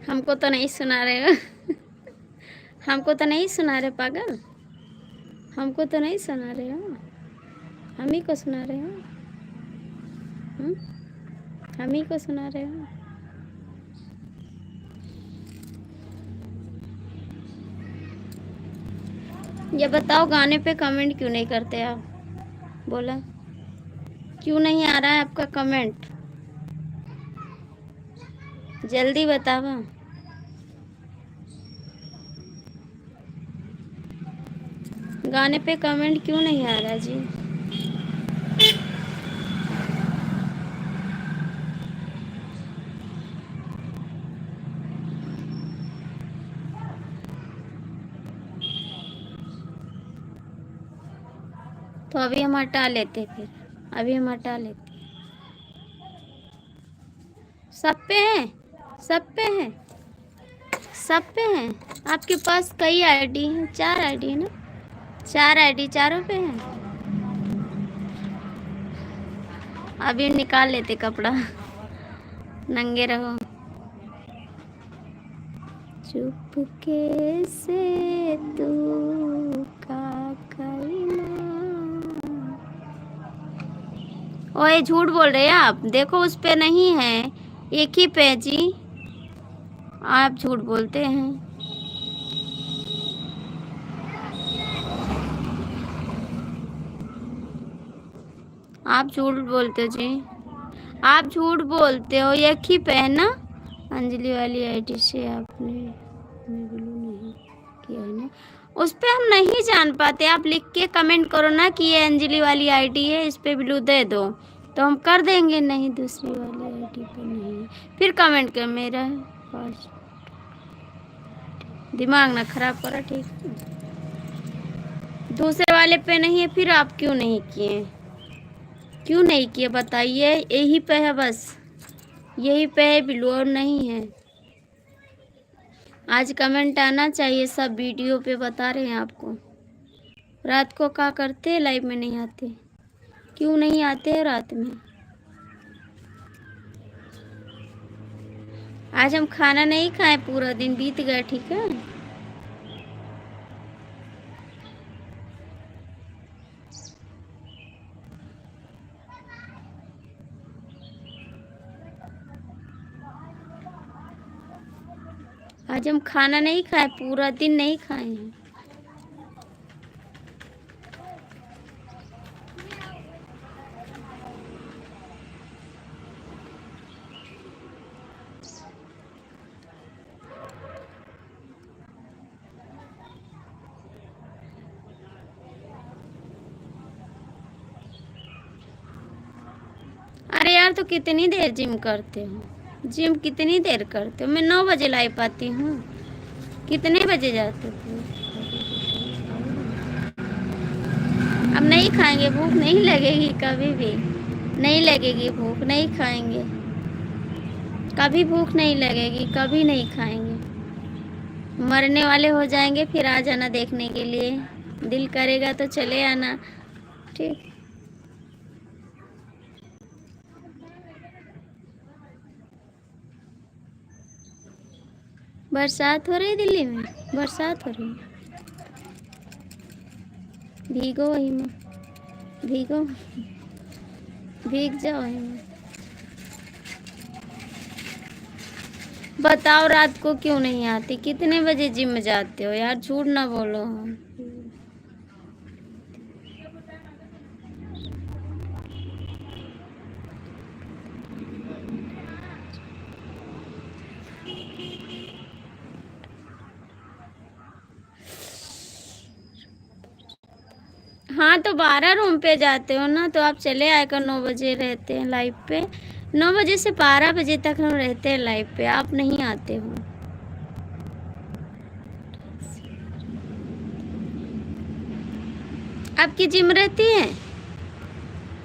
हमको तो नहीं सुना रहे हो। हमको तो नहीं सुना रहे पागल, हमको तो नहीं सुना रहे हो, हम ही को सुना रहे हो। हम ही को सुना रहे हो। ये बताओ गाने पे कमेंट क्यों नहीं करते आप? बोला क्यों नहीं आ रहा है आपका कमेंट? जल्दी बताओ। गाने पे कमेंट क्यों नहीं आ रहा जी? तो अभी हम हटा लेते, फिर अभी हम हटा लेते। सब पे है, सब पे है, सब पे है। आपके पास कई आईडी हैं? 4 आईडी है ना? 4 आईडी, चारों पे है। अभी निकाल लेते कपड़ा, नंगे रहो। चुपके से तू का करना। ओए झूठ बोल रहे हैं आप, देखो उस पे नहीं है, एक ही पे जी। आप झूठ बोलते हैं। आप झूठ बोलते हो जी, आप झूठ बोलते हो। एक ही पे है ना? अंजलि वाली आईडी से आपने ब्लू नहीं किया है ना? उस पे हम नहीं जान पाते। आप लिख के कमेंट करो ना कि ये अंजलि वाली आईडी है, इस पे ब्लू दे दो, तो हम कर देंगे। नहीं, दूसरी वाली आईडी पे नहीं, फिर कमेंट कर। मेरा पास दिमाग ना खराब करा, ठीक है? दूसरे वाले पे नहीं है, फिर आप क्यों नहीं किए? क्यों नहीं किए बताइए? यही पे है बस, यही पे है ब्लू, और नहीं है। आज कमेंट आना चाहिए, सब वीडियो पे बता रहे हैं आपको। रात को क्या करते, लाइव में नहीं आते? क्यों नहीं आते रात में? आज हम खाना नहीं खाए, पूरा दिन बीत गया, ठीक है? आज हम खाना नहीं खाए, पूरा दिन नहीं खाए हैं। अरे यार, तो कितनी देर जिम करते हो? जिम कितनी देर करते हो? मैं 9 बजे लाइव आती हूँ। कितने बजे जाते हो? अब नहीं खाएंगे, भूख नहीं लगेगी कभी भी, नहीं लगेगी भूख, नहीं खाएंगे कभी, भूख नहीं लगेगी कभी, नहीं खाएंगे। मरने वाले हो जाएंगे फिर आ जाना देखने के लिए, दिल करेगा तो चले आना, ठीक। बरसात हो रही दिल्ली में, बरसात हो रही, भीगो वही में, भीगो, भीग जाओ वही में। बताओ रात को क्यों नहीं आती, कितने बजे जिम जाते हो यार, झूठ ना बोलो। हाँ तो 12 रूम पे जाते हो ना, तो आप चले आए कर, 9 बजे रहते हैं लाइव पे, 9 बजे से 12 बजे तक हम रहते हैं लाइव पे, आप नहीं आते हो। आपकी जिम रहती है,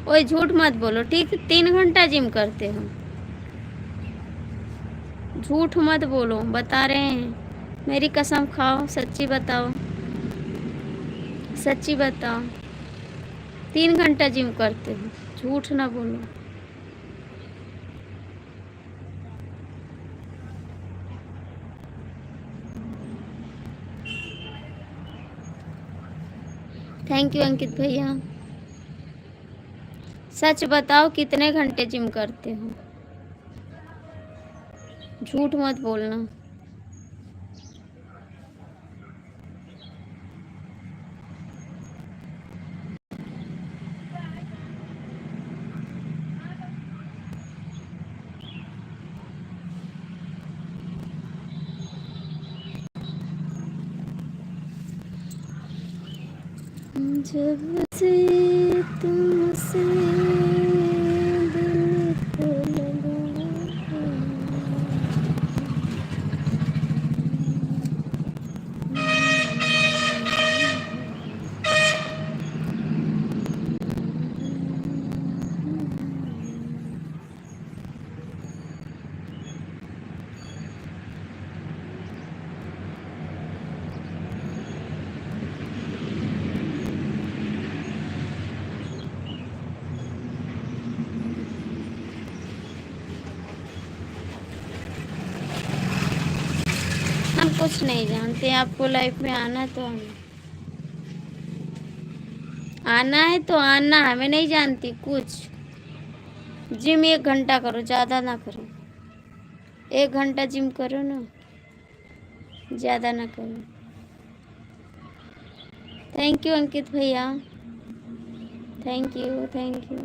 ओए झूठ मत बोलो, ठीक, 3 घंटा जिम करते हो, झूठ मत बोलो, बता रहे हैं, मेरी कसम खाओ, सच्ची बताओ, सच्ची बताओ, 3 घंटा जिम करते हो, झूठ ना बोलो। थैंक यू अंकित भैया। सच बताओ कितने घंटे जिम करते हो, झूठ मत बोलना। जब से तुमसे दिल को लगा, हम कुछ नहीं जानते, आपको लाइफ में आना है तो आना, आना है तो आना, हमें नहीं जानती कुछ। जिम 1 घंटा करो, ज़्यादा ना करो, 1 घंटा जिम करो ना, ज़्यादा ना करो। थैंक यू अंकित भैया, thank you, thank you.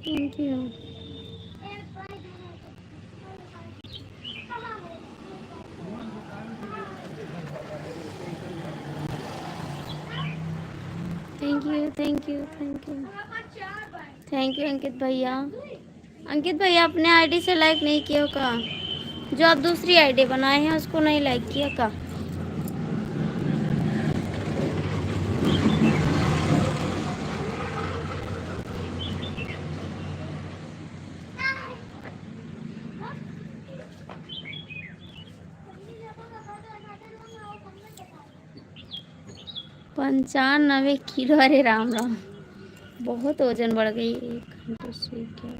Thank you. Thank you, thank you, thank you, thank you Ankit भैया। अंकित भैया अपने आईडी से लाइक नहीं किया का, जो आप दूसरी आईडी बनाए हैं उसको नहीं लाइक किया का। $95 किलो, अरे राम राम, बहुत वजन बढ़ गई। 1 घंटे से क्या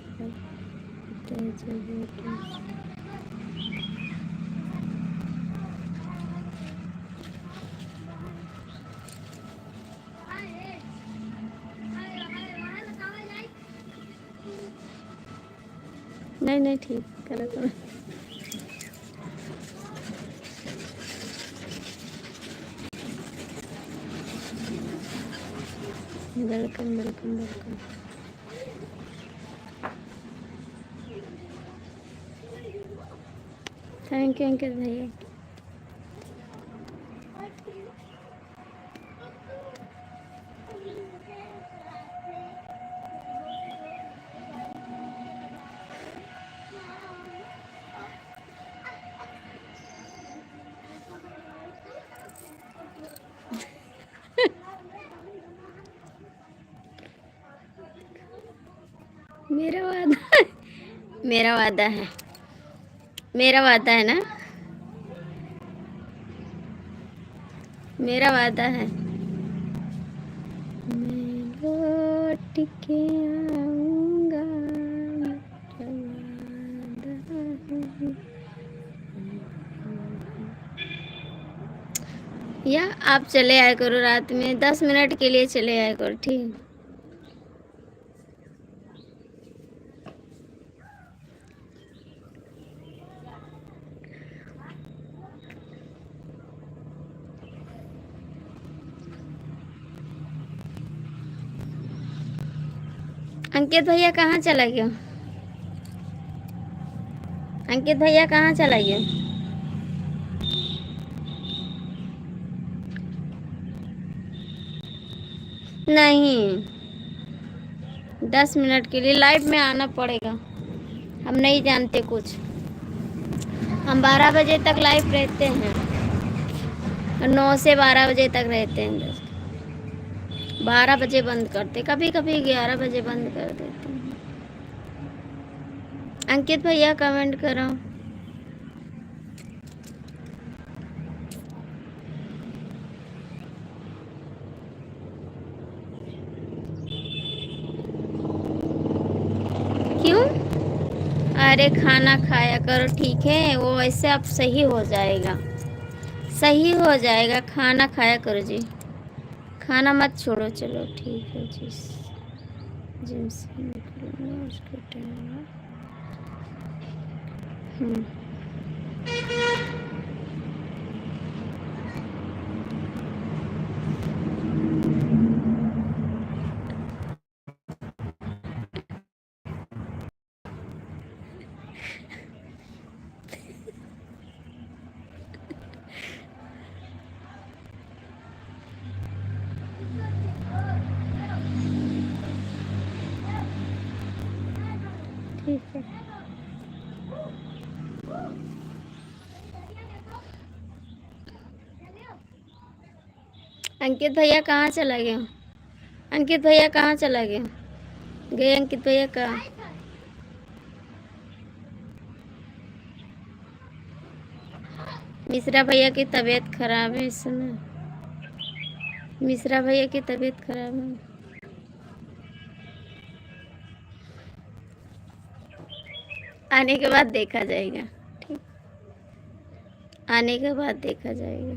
नहीं नहीं ठीक करो। Welcome welcome welcome. Thank you Ankit भैया। मेरा वादा मेरा वादा है, मेरा वादा है ना, मेरा वादा है। मैं लौट के आऊंगा, मेरा वादा है। या आप चले आया करो रात में 10 मिनट के लिए चले आया करो, ठीक है। अंकित भैया कहाँ चला गया? अंकित भैया कहाँ चला गया? नहीं, 10 मिनट के लिए लाइव में आना पड़ेगा। हम नहीं जानते कुछ। हम 12 बजे तक लाइव रहते हैं, 9 से 12 बजे तक रहते हैं। 12 बजे बंद करते, कभी कभी 11 बजे बंद कर देते हैं। अंकित भैया कमेंट करो। क्यों? अरे खाना खाया करो, ठीक है, वो वैसे अब सही हो जाएगा, सही हो जाएगा। खाना खाया करो जी, खाना मत छोड़ो। चलो ठीक है जी, जिम से निकलूंगा उसके टाइम। ठीक है। अंकित भैया कहाँ चला गया? अंकित भैया कहाँ चला गया? गए अंकित भैया कहाँ? मिश्रा भैया की तबीयत खराब है इस समय। मिश्रा भैया की तबीयत खराब है। आने के बाद देखा जाएगा, ठीक, आने के बाद देखा जाएगा।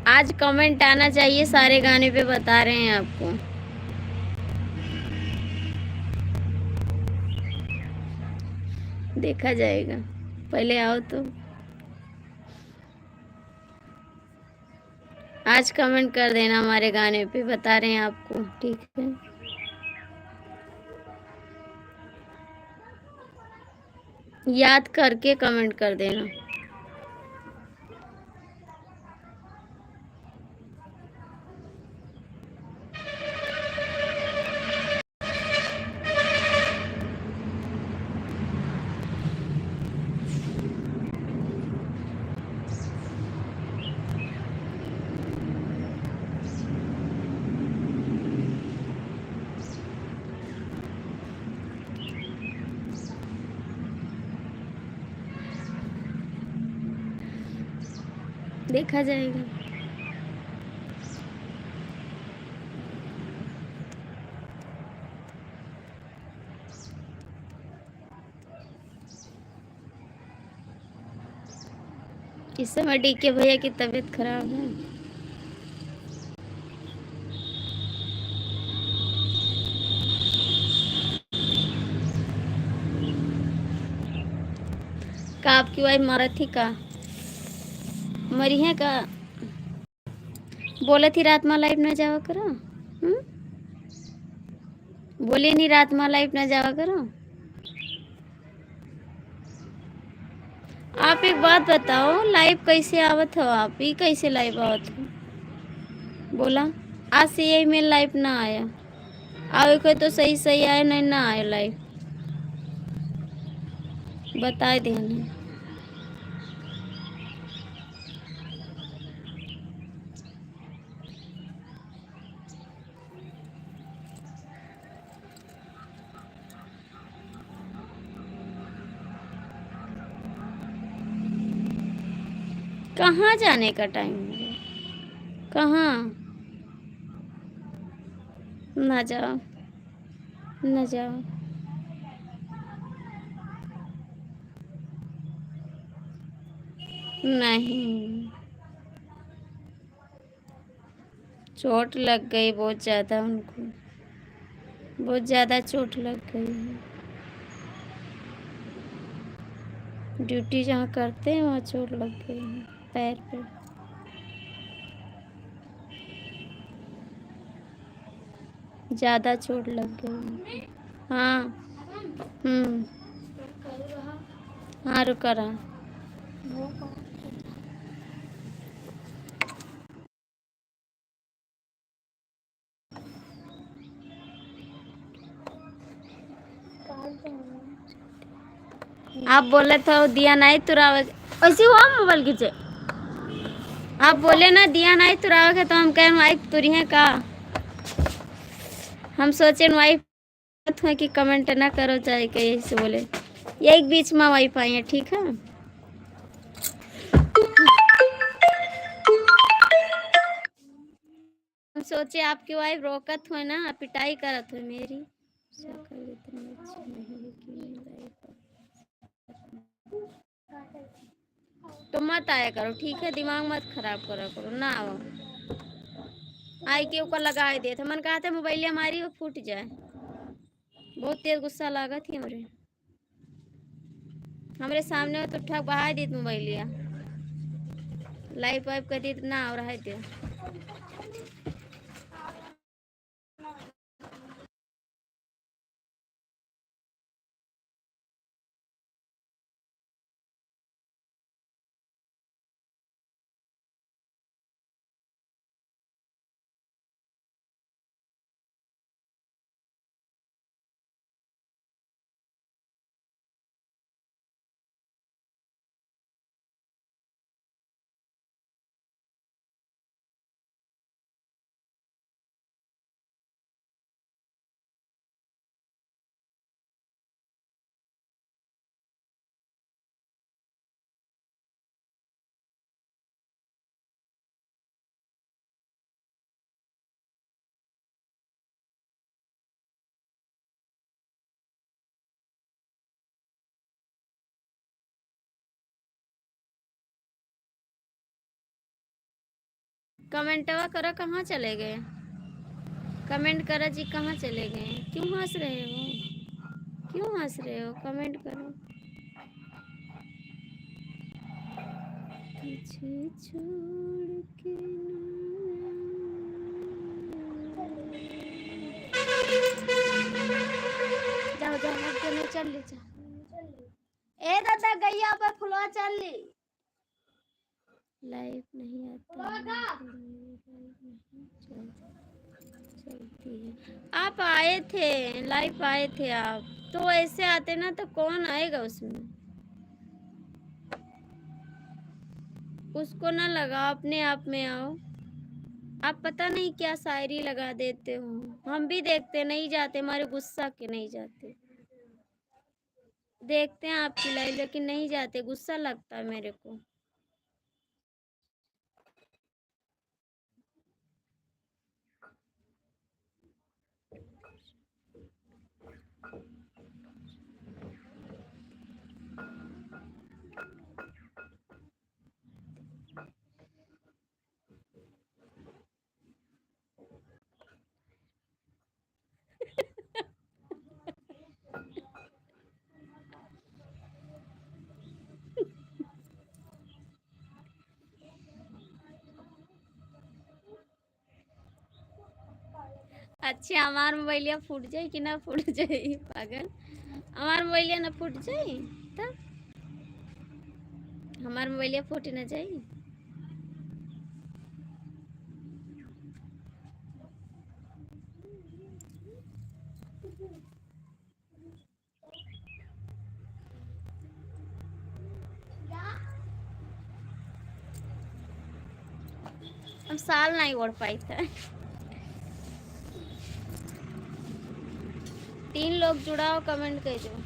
आज कमेंट आना चाहिए, सारे गाने पे बता रहे हैं आपको। देखा जाएगा, पहले आओ तो। आज कमेंट कर देना, हमारे गाने पे बता रहे हैं आपको, ठीक है। याद करके कमेंट कर देना। देखा जाएगा। इस समय डीके भैया की तबीयत खराब है। का आपकी वाइफ मरा थी का? मरी है का? बोले थी रात में लाइव ना जावा करो। बोली नहीं रात में लाइव ना जावा करो। आप एक बात बताओ, लाइव कैसे आवत हो आप? ही कैसे लाइव आवत हो? बोला आज से यही में लाइव ना आया। आवे को तो सही सही आया, नहीं ना आया लाइव। बता देना। कहाँ जाने का टाइम है? कहाँ? ना जाओ, ना जाओ। नहीं, चोट लग गई बहुत ज़्यादा उनको। बहुत ज़्यादा चोट लग गई है। ड्यूटी जहाँ करते हैं वहाँ चोट लग गई है पैर पे। ज़्यादा चोट लग गई है। हाँ। हाँ रुका रहा। आप बोले तो दिया नहीं तुरावे ऐसे हुआ मोबाइल खींचे। आप बोले ना दिया नहीं तुरावे तो हम कहें वाइफ तुरी है का। हम सोचे वाइफ है कि कमेंट ना करो चाहे कहीं से बोले। यही बीच में वाइफ आई है, ठीक है। हम सोचे आपकी वाइफ रोकत हो ना, पिटाई करत हो मेरी। शक्ल इतनी अच्छी नहीं है कि मैं लाइफ तो मत आया करो, ठीक है। दिमाग मत खराब करा करो ना। आओ आई के ऊपर लगा दिए थे। मन कहा था मोबाइल हमारी वो फूट जाए। बहुत तेज गुस्सा लगा थी हमरे सामने तो ठग बहा दी मोबाइलिया। लाइफ वाइफ कर दी ना और है दे। कमेंटवा करो कहाँ चले गए? कमेंट करो जी, कहाँ चले गए? क्यों हंस रहे हो? क्यों हंस रहे हो? कमेंट करो। तुझे छोड़ के जाओ जाओ चलो चल ले जा। ए दादा गैया पर फुलवा चल ली। लाइफ नहीं आता चलती है। आप आए थे, लाइफ आए थे आप। तो ऐसे आते ना तो कौन आएगा उसमें? उसको ना लगा, अपने आप में आओ। आप पता नहीं क्या शायरी लगा देते हो। हम भी देखते नहीं जाते, हमारे गुस्सा के नहीं जाते। देखते हैं आपकी लाइव लेकिन नहीं जाते, गुस्सा लगता है मेरे को। अच्छा हमार मोबाइलिया फूट जाई कि ना फूट जाई पागल। हमार मोबाइलिया ना फूट जाई तब हमार मोबाइलिया फूट ना जाई। हम साल नहीं ओढ़ पाई था। 3 लोग जुड़ा हो कमेंट कर दो।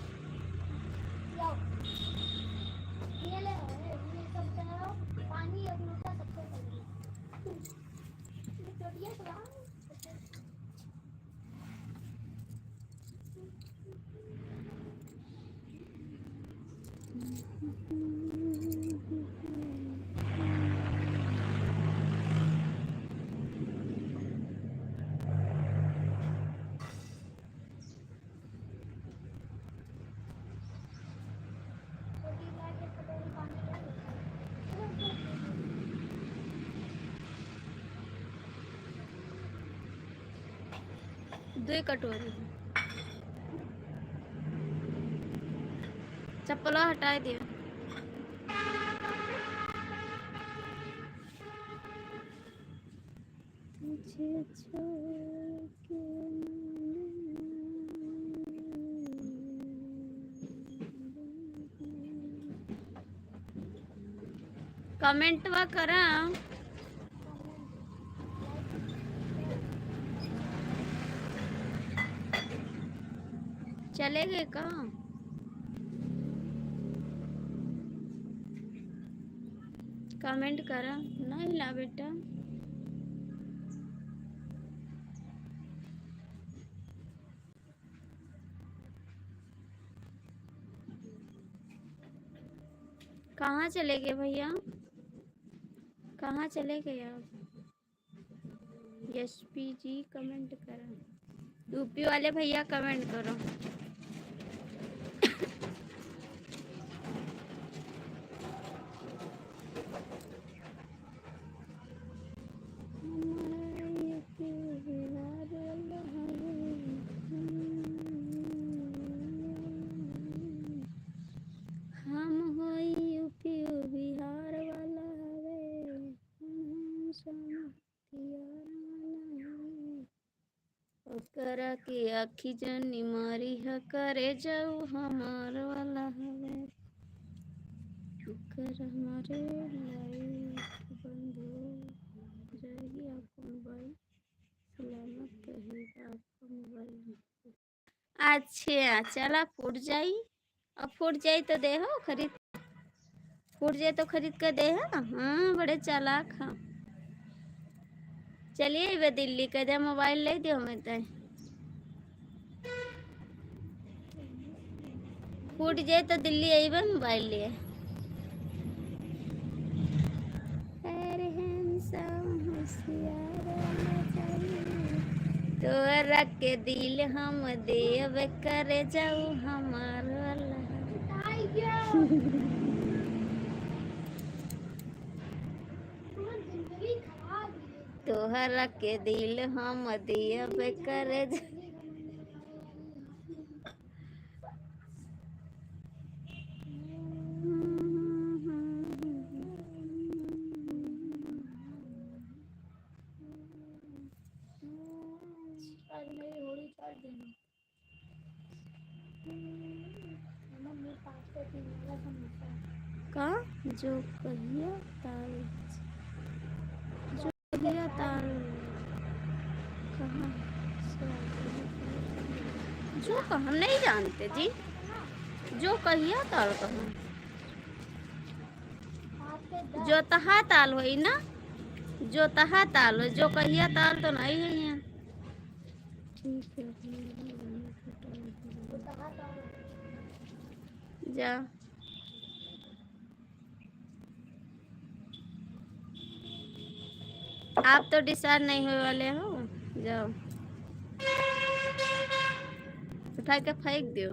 दो कटोरी चप्पल हटा दियो। कमेंट वा करा। चले गए कहाँ? कमेंट करा ना हिला बेटा। कहाँ चले गए भैया? कहाँ चले गए आप? यशपी जी कमेंट करा। यूपी वाले भैया कमेंट करो। हम होई यूपी बिहार वाला हवे ओकरा के आखी जनी मारी ह करे जाऊ हमार वाला हवे ओकर हमारे लाइट बंद हो जाएगी आपका मोबाइल सलामत रहेगा आपका मोबाइल। अच्छा चला फूट जाई। अब फूट जाई तो दे हो खरीद। फूट जाए तो खरीद कर दे। हाँ बड़े चालाक हाँ। चलिए वे दिल्ली का दे मोबाइल ले दियो मैं तो फूट जाए तो दिल्ली आई मोबाइल लिए। अरे हैंडसम होशियार होना चाहिए तोरा के दिल हम देव करे जाऊ हमार वाला तोहरा के दिल हम देव करे का जो कहिया ताल जो कहिया ताल कहाँ जो हम नहीं जानते जी। जो कहिया ताल कहाँ जो तहा ताल होई ना जो तहा ताल हो जो कहिया ताल तो नहीं है यहाँ। ठीक है जा आप तो डिसाइड नहीं होने वाले हो। जाओ उठा के फेंक दो।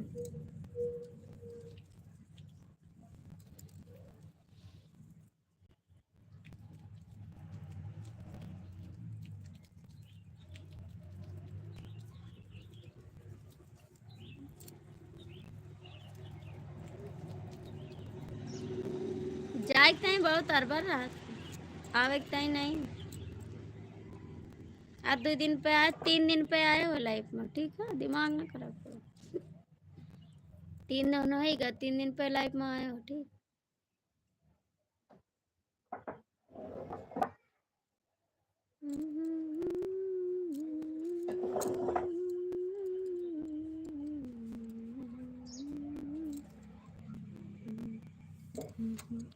आए ताई बहुत अरबर रात आवे ताई नहीं। आज 2 दिन पे आए 3 दिन पे आए हो लाइफ में, ठीक है, दिमाग ना खराब करो। 3 दिन होएगा, 3 दिन पे लाइफ में आए हो, ठीक।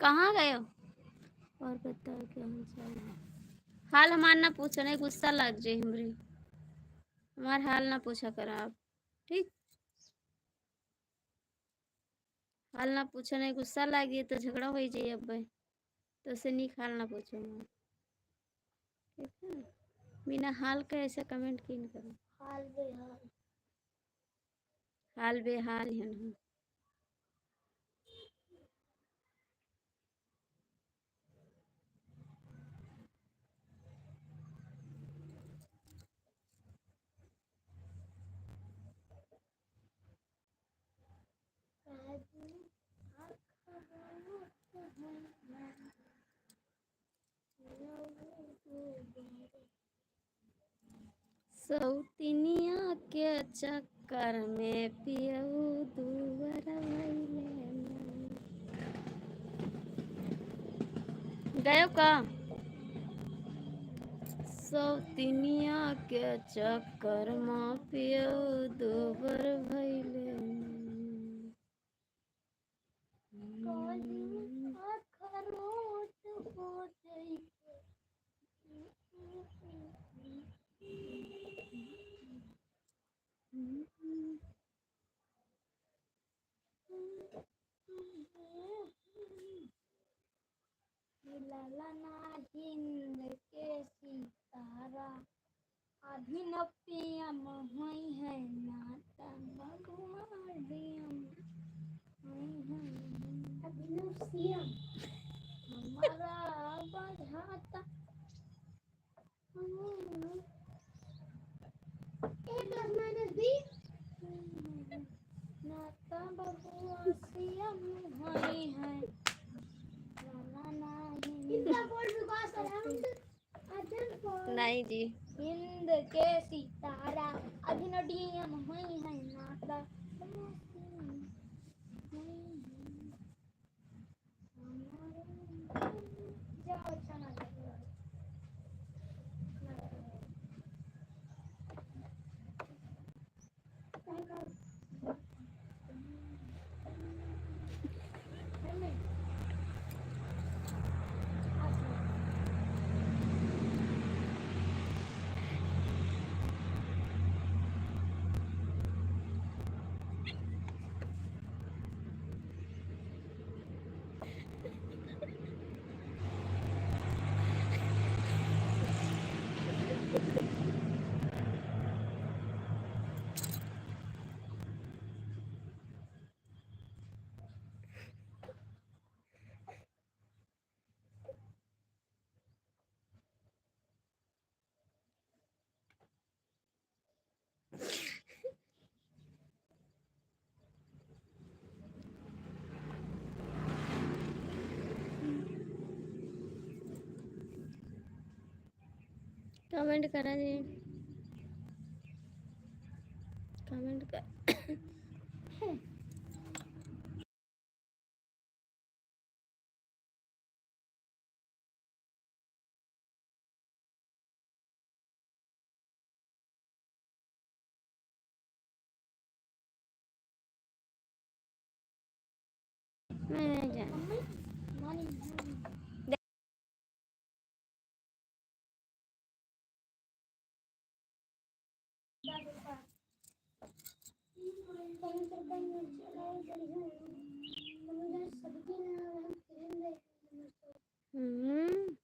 कहाँ गए हो? और बताओ क्या हाल चाल है? हाल हमार ना पूछो, नहीं गुस्सा लग जाए हमरे। हमार हाल ना पूछा कर आप, ठीक। हाल ना पूछो, नहीं गुस्सा लगी तो झगड़ा हो जाए अब भाई। तो से नहीं हाल ना पूछो हमार, ठीक है। बिना हाल का ऐसा कमेंट क्यों न करो। हाल बेहाल है ना। सौतिनिया के चक्कर में पियऊ दूबर भइले गयो का। सौतिनिया के चक्कर में पियऊ दूबर भइले हिंद के सितारा अभिनपियम हुई है नाता भगवान अभिनपियम हमारा बधाता नाता भगवान हुई है। नहीं जी। हिंद के सितारा अभिनडियम हुई है नाता कमेंट करा जी, कमेंट कर। मैं नहीं जानती। हम्म।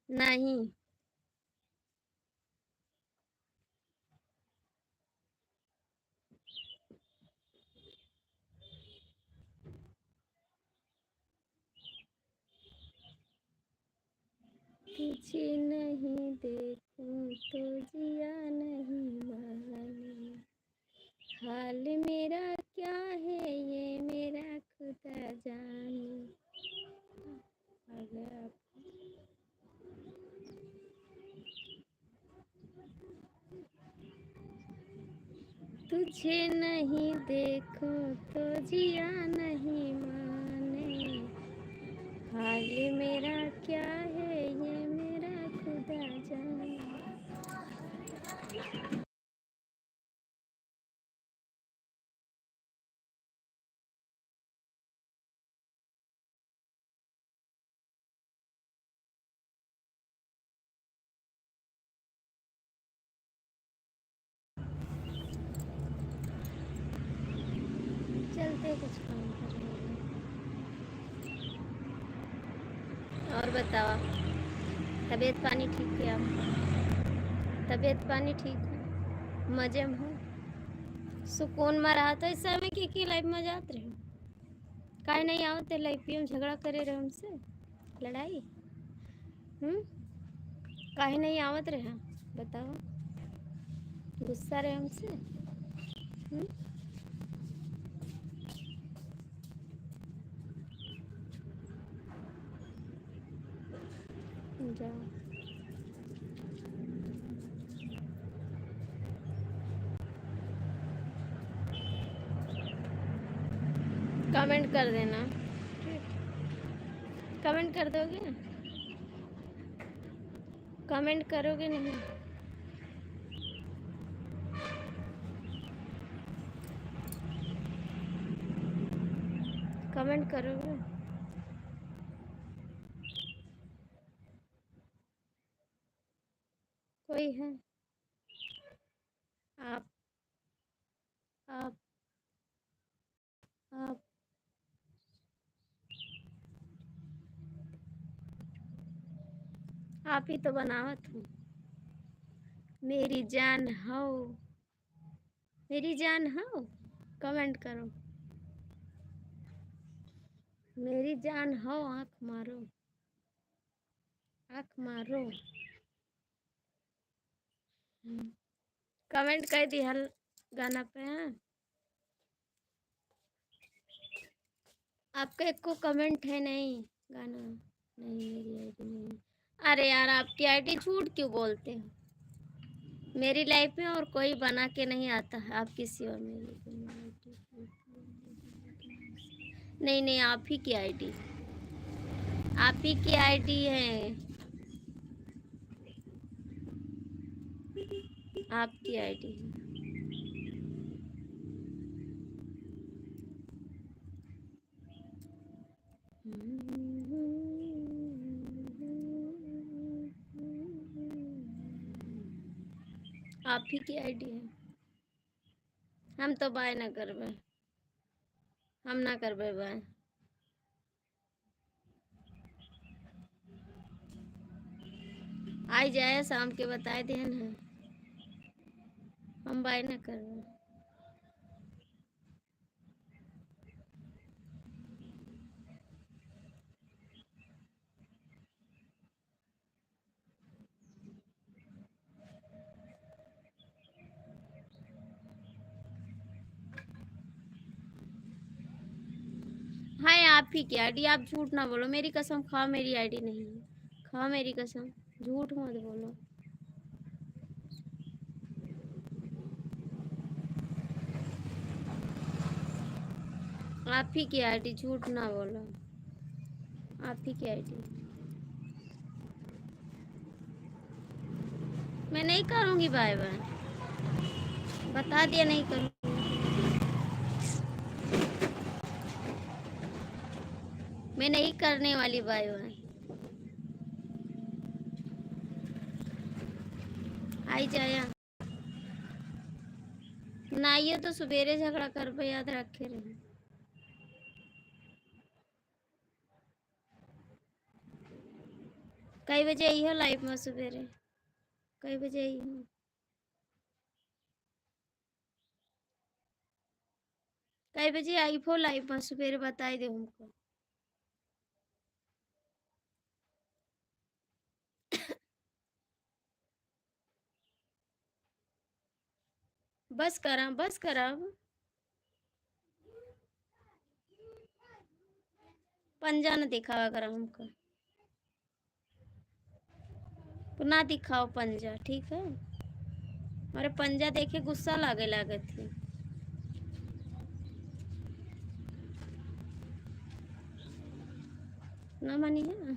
नहीं। तुझे नहीं देखूं तो जिया नहीं माने, हाल मेरा क्या है ये मेरा खुदा जाने। आ गया। तुझे नहीं देखूं तो जिया नहीं माने, हाल मेरा क्या है ये मेरा खुदा जाने। चलते कुछ काम करने। और बताओ, तबीयत पानी ठीक है आपका? तबीयत पानी ठीक है? मजे में हो? सुकून में रहा तो इस समय की लाइफ में जात रहे, काहे नहीं आवते लाइफ में झगड़ा करे रहे हमसे, लड़ाई। काहे नहीं आवत रहे, बताओ। गुस्सा रहे हमसे। हम्म? जाओ। कमेंट कर देना। कमेंट कर दोगे? कमेंट करोगे नहीं? कमेंट करोगे? कोई है? आप आप आप आप ही तो बनावत हो। मेरी जान हो, मेरी जान हो। कमेंट करो, मेरी जान हो। आंख मारो, आंख मारो। कमेंट कर दी हल गाना पे है। आपका एक को कमेंट है नहीं गाना? नहीं, मेरी आईडी नहीं। अरे यार, आपकी आईडी झूठ क्यों बोलते हो? मेरी लाइफ में और कोई बना के नहीं आता है आपकी सिवा मेरी। नहीं नहीं, आप ही की आईडी, आप ही की आईडी है, आपकी आईडी है। आप ही की आईडी है। हम तो बाय ना करबे, हम ना करबे बाय। आई जाए शाम के बताए देन है, हम बाय ना करबे। हाँ, आप ही की आईडी। आप झूठ ना बोलो, मेरी कसम खाओ, मेरी आईडी नहीं है। खाओ मेरी कसम, झूठ मत बोलो। आप ही की आईडी, झूठ ना बोलो। आप ही की आईडी। मैं नहीं करूँगी बाय बाय, बता दिया नहीं करूँगी। मैं नहीं करने वाली बाय बाय। आई जाया ना, ये तो सवेरे झगड़ा कर पे याद रखे रहे। कई बजे आई हो लाइफ में सवेरे? कई बजे आई हो? कई बजे आई हो लाइफ में सवेरे, बताई दे हमको। बस करा बस करा। पंजा न दिखावा करा हमको, ना दिखाओ पंजा, ठीक है। अरे पंजा देखे गुस्सा लागे लागे थी। ना मानी है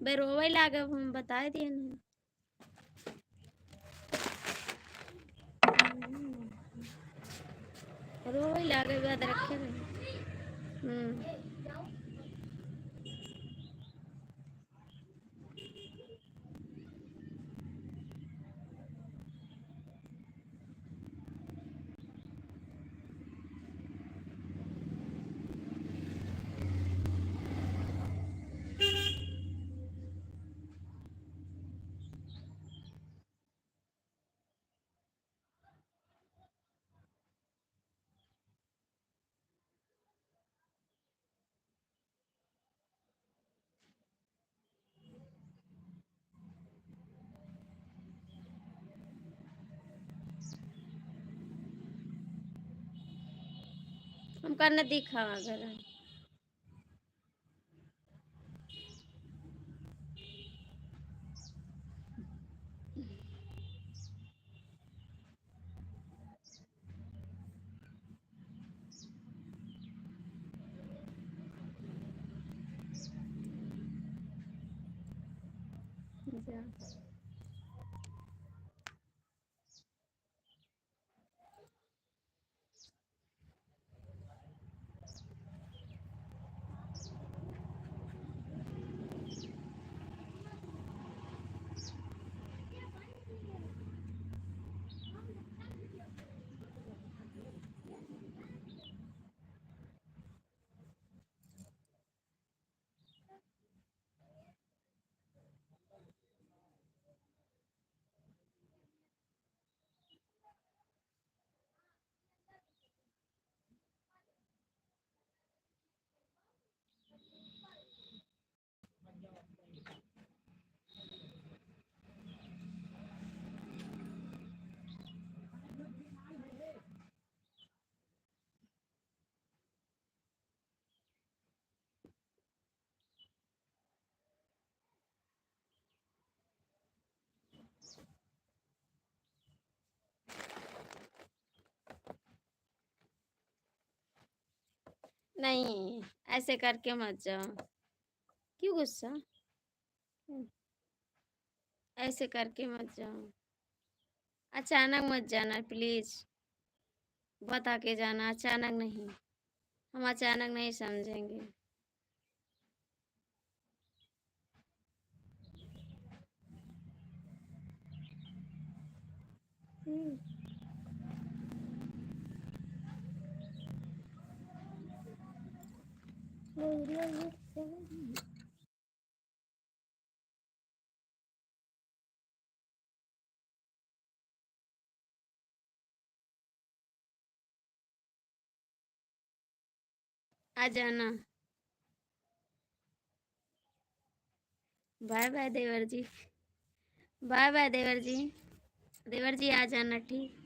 बे रोवे लागे, हम बताए दिए नहीं। रोवे लागे याद रखे। हम करने दिखावा करा। जा। नहीं ऐसे करके मत जाओ। क्यों गुस्सा? ऐसे करके मत जाओ। अचानक मत जाना प्लीज, बता के जाना, अचानक नहीं। हम अचानक नहीं समझेंगे। आ जाना। बाय बाय देवर जी। बाय बाय देवर जी। देवर जी आ जाना, ठीक।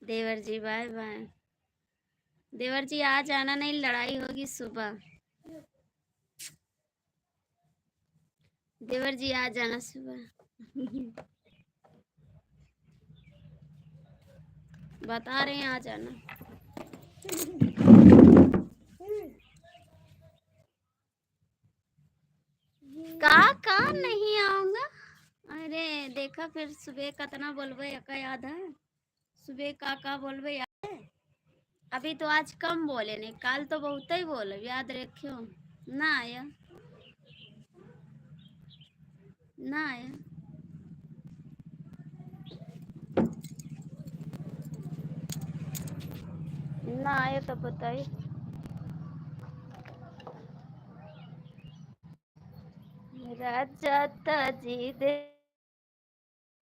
देवर जी बाय बाय। देवर जी आ जाना, नहीं लड़ाई होगी सुबह। देवर जी आ जाना सुबह। बता रहे हैं आ जाना। का नहीं आऊंगा। अरे देखा फिर सुबह कितना बोलबे का याद है? सुबह का बोलबे याद है? अभी तो आज कम बोले नहीं, कल तो बहुत ही बोले, याद रखियो। ना आया, ना आया। ना आए तो बताइए। राजा जी दे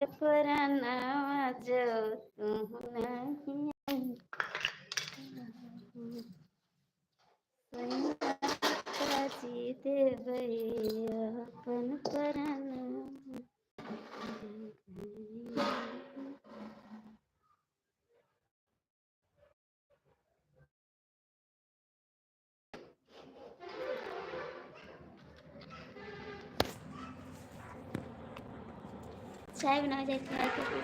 पुराना जो तुम नहीं। राजा जी दे भैया अपन पुराना। चाय बना जाए चाय के पी।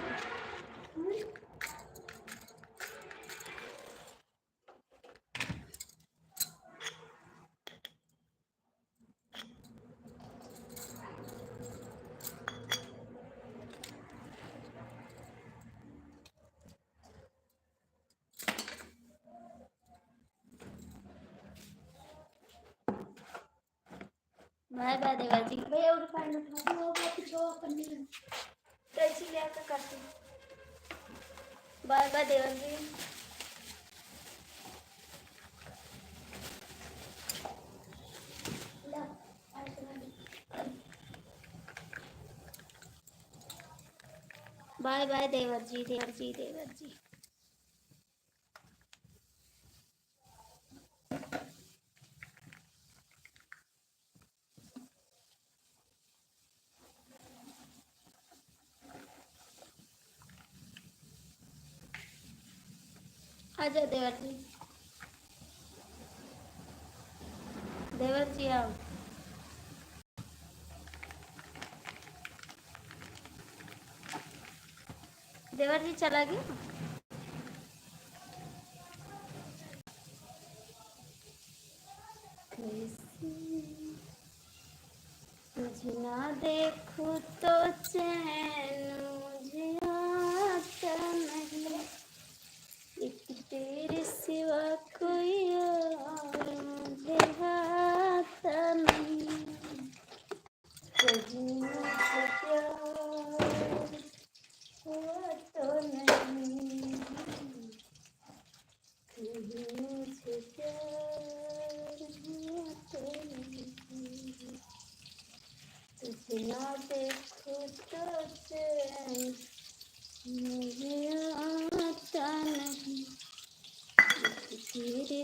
बाय बाय देवर जी। भैया और फाइल उठा दो बाकी जो करनी है कैसी ले आकर करती। बाय बाय देवर जी। बाय बाय देवर जी देवर जी देवर जी। आजा देवर जी। देवर जी आओ। देवर जी चला गया। तुझे ना देखूं तो चैन मुझे आता नहीं, एक तेरे सिवा कोई और मुझे आता नहीं। कहीं मुझे प्यार हुआ तो नहीं, कहीं मुझे प्यार हुआ तो नहीं। तुझे ना देखूं तो चैन मुझे आता नहीं, तेरे